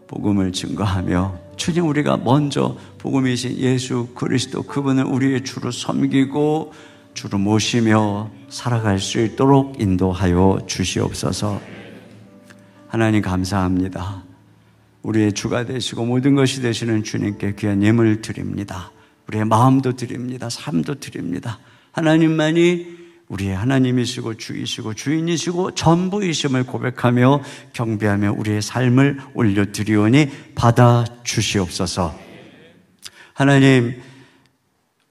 복음을 증거하며 주님, 우리가 먼저 복음이신 예수 그리스도 그분을 우리의 주로 섬기고 주로 모시며 살아갈 수 있도록 인도하여 주시옵소서. 하나님 감사합니다. 우리의 주가 되시고 모든 것이 되시는 주님께 귀한 예물 드립니다. 우리의 마음도 드립니다. 삶도 드립니다. 하나님만이 우리의 하나님이시고 주이시고 주인이시고 전부이심을 고백하며 경배하며 우리의 삶을 올려드리오니 받아주시옵소서. 하나님,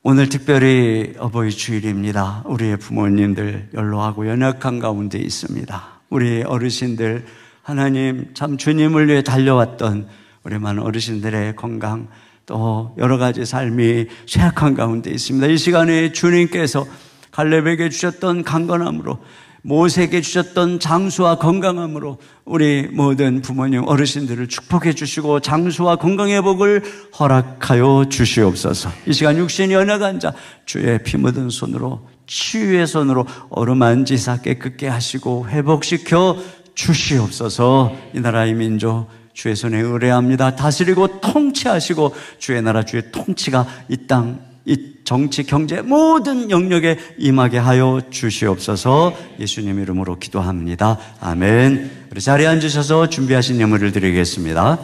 오늘 특별히 어버이 주일입니다. 우리의 부모님들 연로하고 연약한 가운데 있습니다. 우리 어르신들 하나님, 참 주님을 위해 달려왔던 우리 많은 어르신들의 건강, 또 여러 가지 삶이 쇠약한 가운데 있습니다. 이 시간에 주님께서 갈렙에게 주셨던 강건함으로, 모세에게 주셨던 장수와 건강함으로 우리 모든 부모님, 어르신들을 축복해 주시고 장수와 건강의 복을 허락하여 주시옵소서. 이 시간 육신이 연약한 자, 주의 피 묻은 손으로, 치유의 손으로 어루만지사 깨끗게 하시고 회복시켜 주시옵소서. 이 나라의 민족 주의 손에 의뢰합니다. 다스리고 통치하시고 주의 나라, 주의 통치가 이 땅, 이 정치, 경제 모든 영역에 임하게 하여 주시옵소서. 예수님 이름으로 기도합니다. 아멘. 우리 자리에 앉으셔서 준비하신 예물을 드리겠습니다.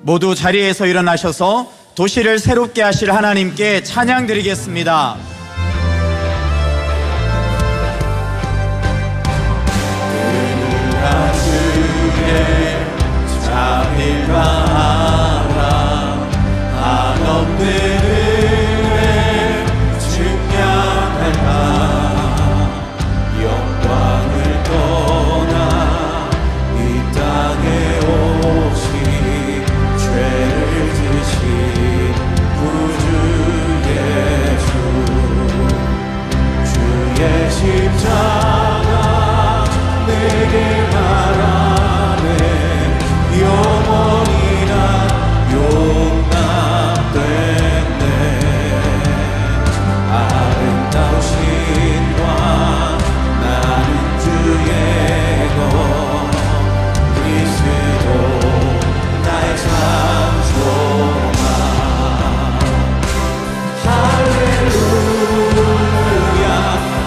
모두 자리에서 일어나셔서 도시를 새롭게 하실 하나님께 찬양 드리겠습니다. 주의 자비가 알아 한없는 은혜 증량할까 영광을 떠나 이 땅에 오시 죄를 지신 구주 예수 주의 십자가 내게 말하네 영원히 난 용납됐네 아름다우신 왕 나는 주의 것 그리스도 나의 참 소망 할렐루야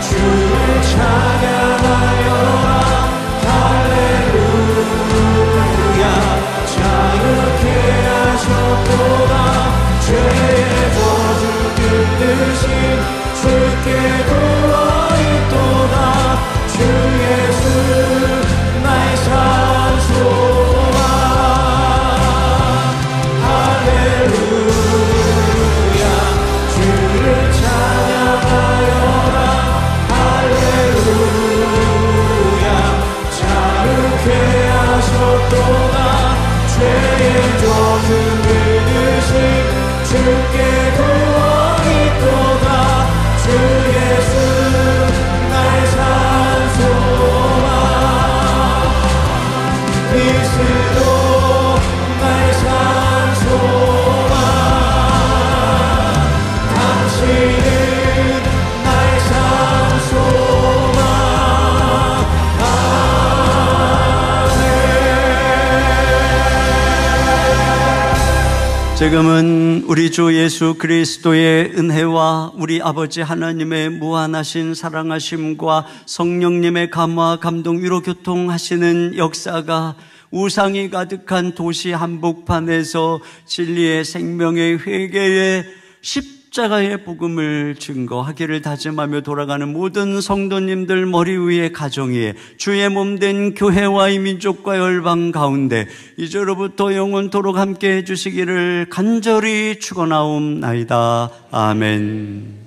주를 찬양하여라 할렐루야 자유케 하셨도다 죄의 저주 끊으신 주께 구원있도다 주 예수 나의 산 소망 할렐루야 주를 찬양하여라 할렐루야 자유케 하셨도다 죄의 저주 끊으신 주께 구원있도다 주 예수 나의 산 소망 그리스도 나의 산 소망 당신은 나의 산 소망 지금은 우리 주 예수 그리스도의 은혜와 우리 아버지 하나님의 무한하신 사랑하심과 성령님의 감화 감동 위로 교통하시는 역사가 우상이 가득한 도시 한복판에서 진리의 생명의 회개의 십자가의 복음을 증거하기를 다짐하며 돌아가는 모든 성도님들 머리 위에 가정 위에 주의 몸된 교회와 이 민족과 열방 가운데 이제로부터 영원토록 함께 해주시기를 간절히 축원하옵나이다. 아멘.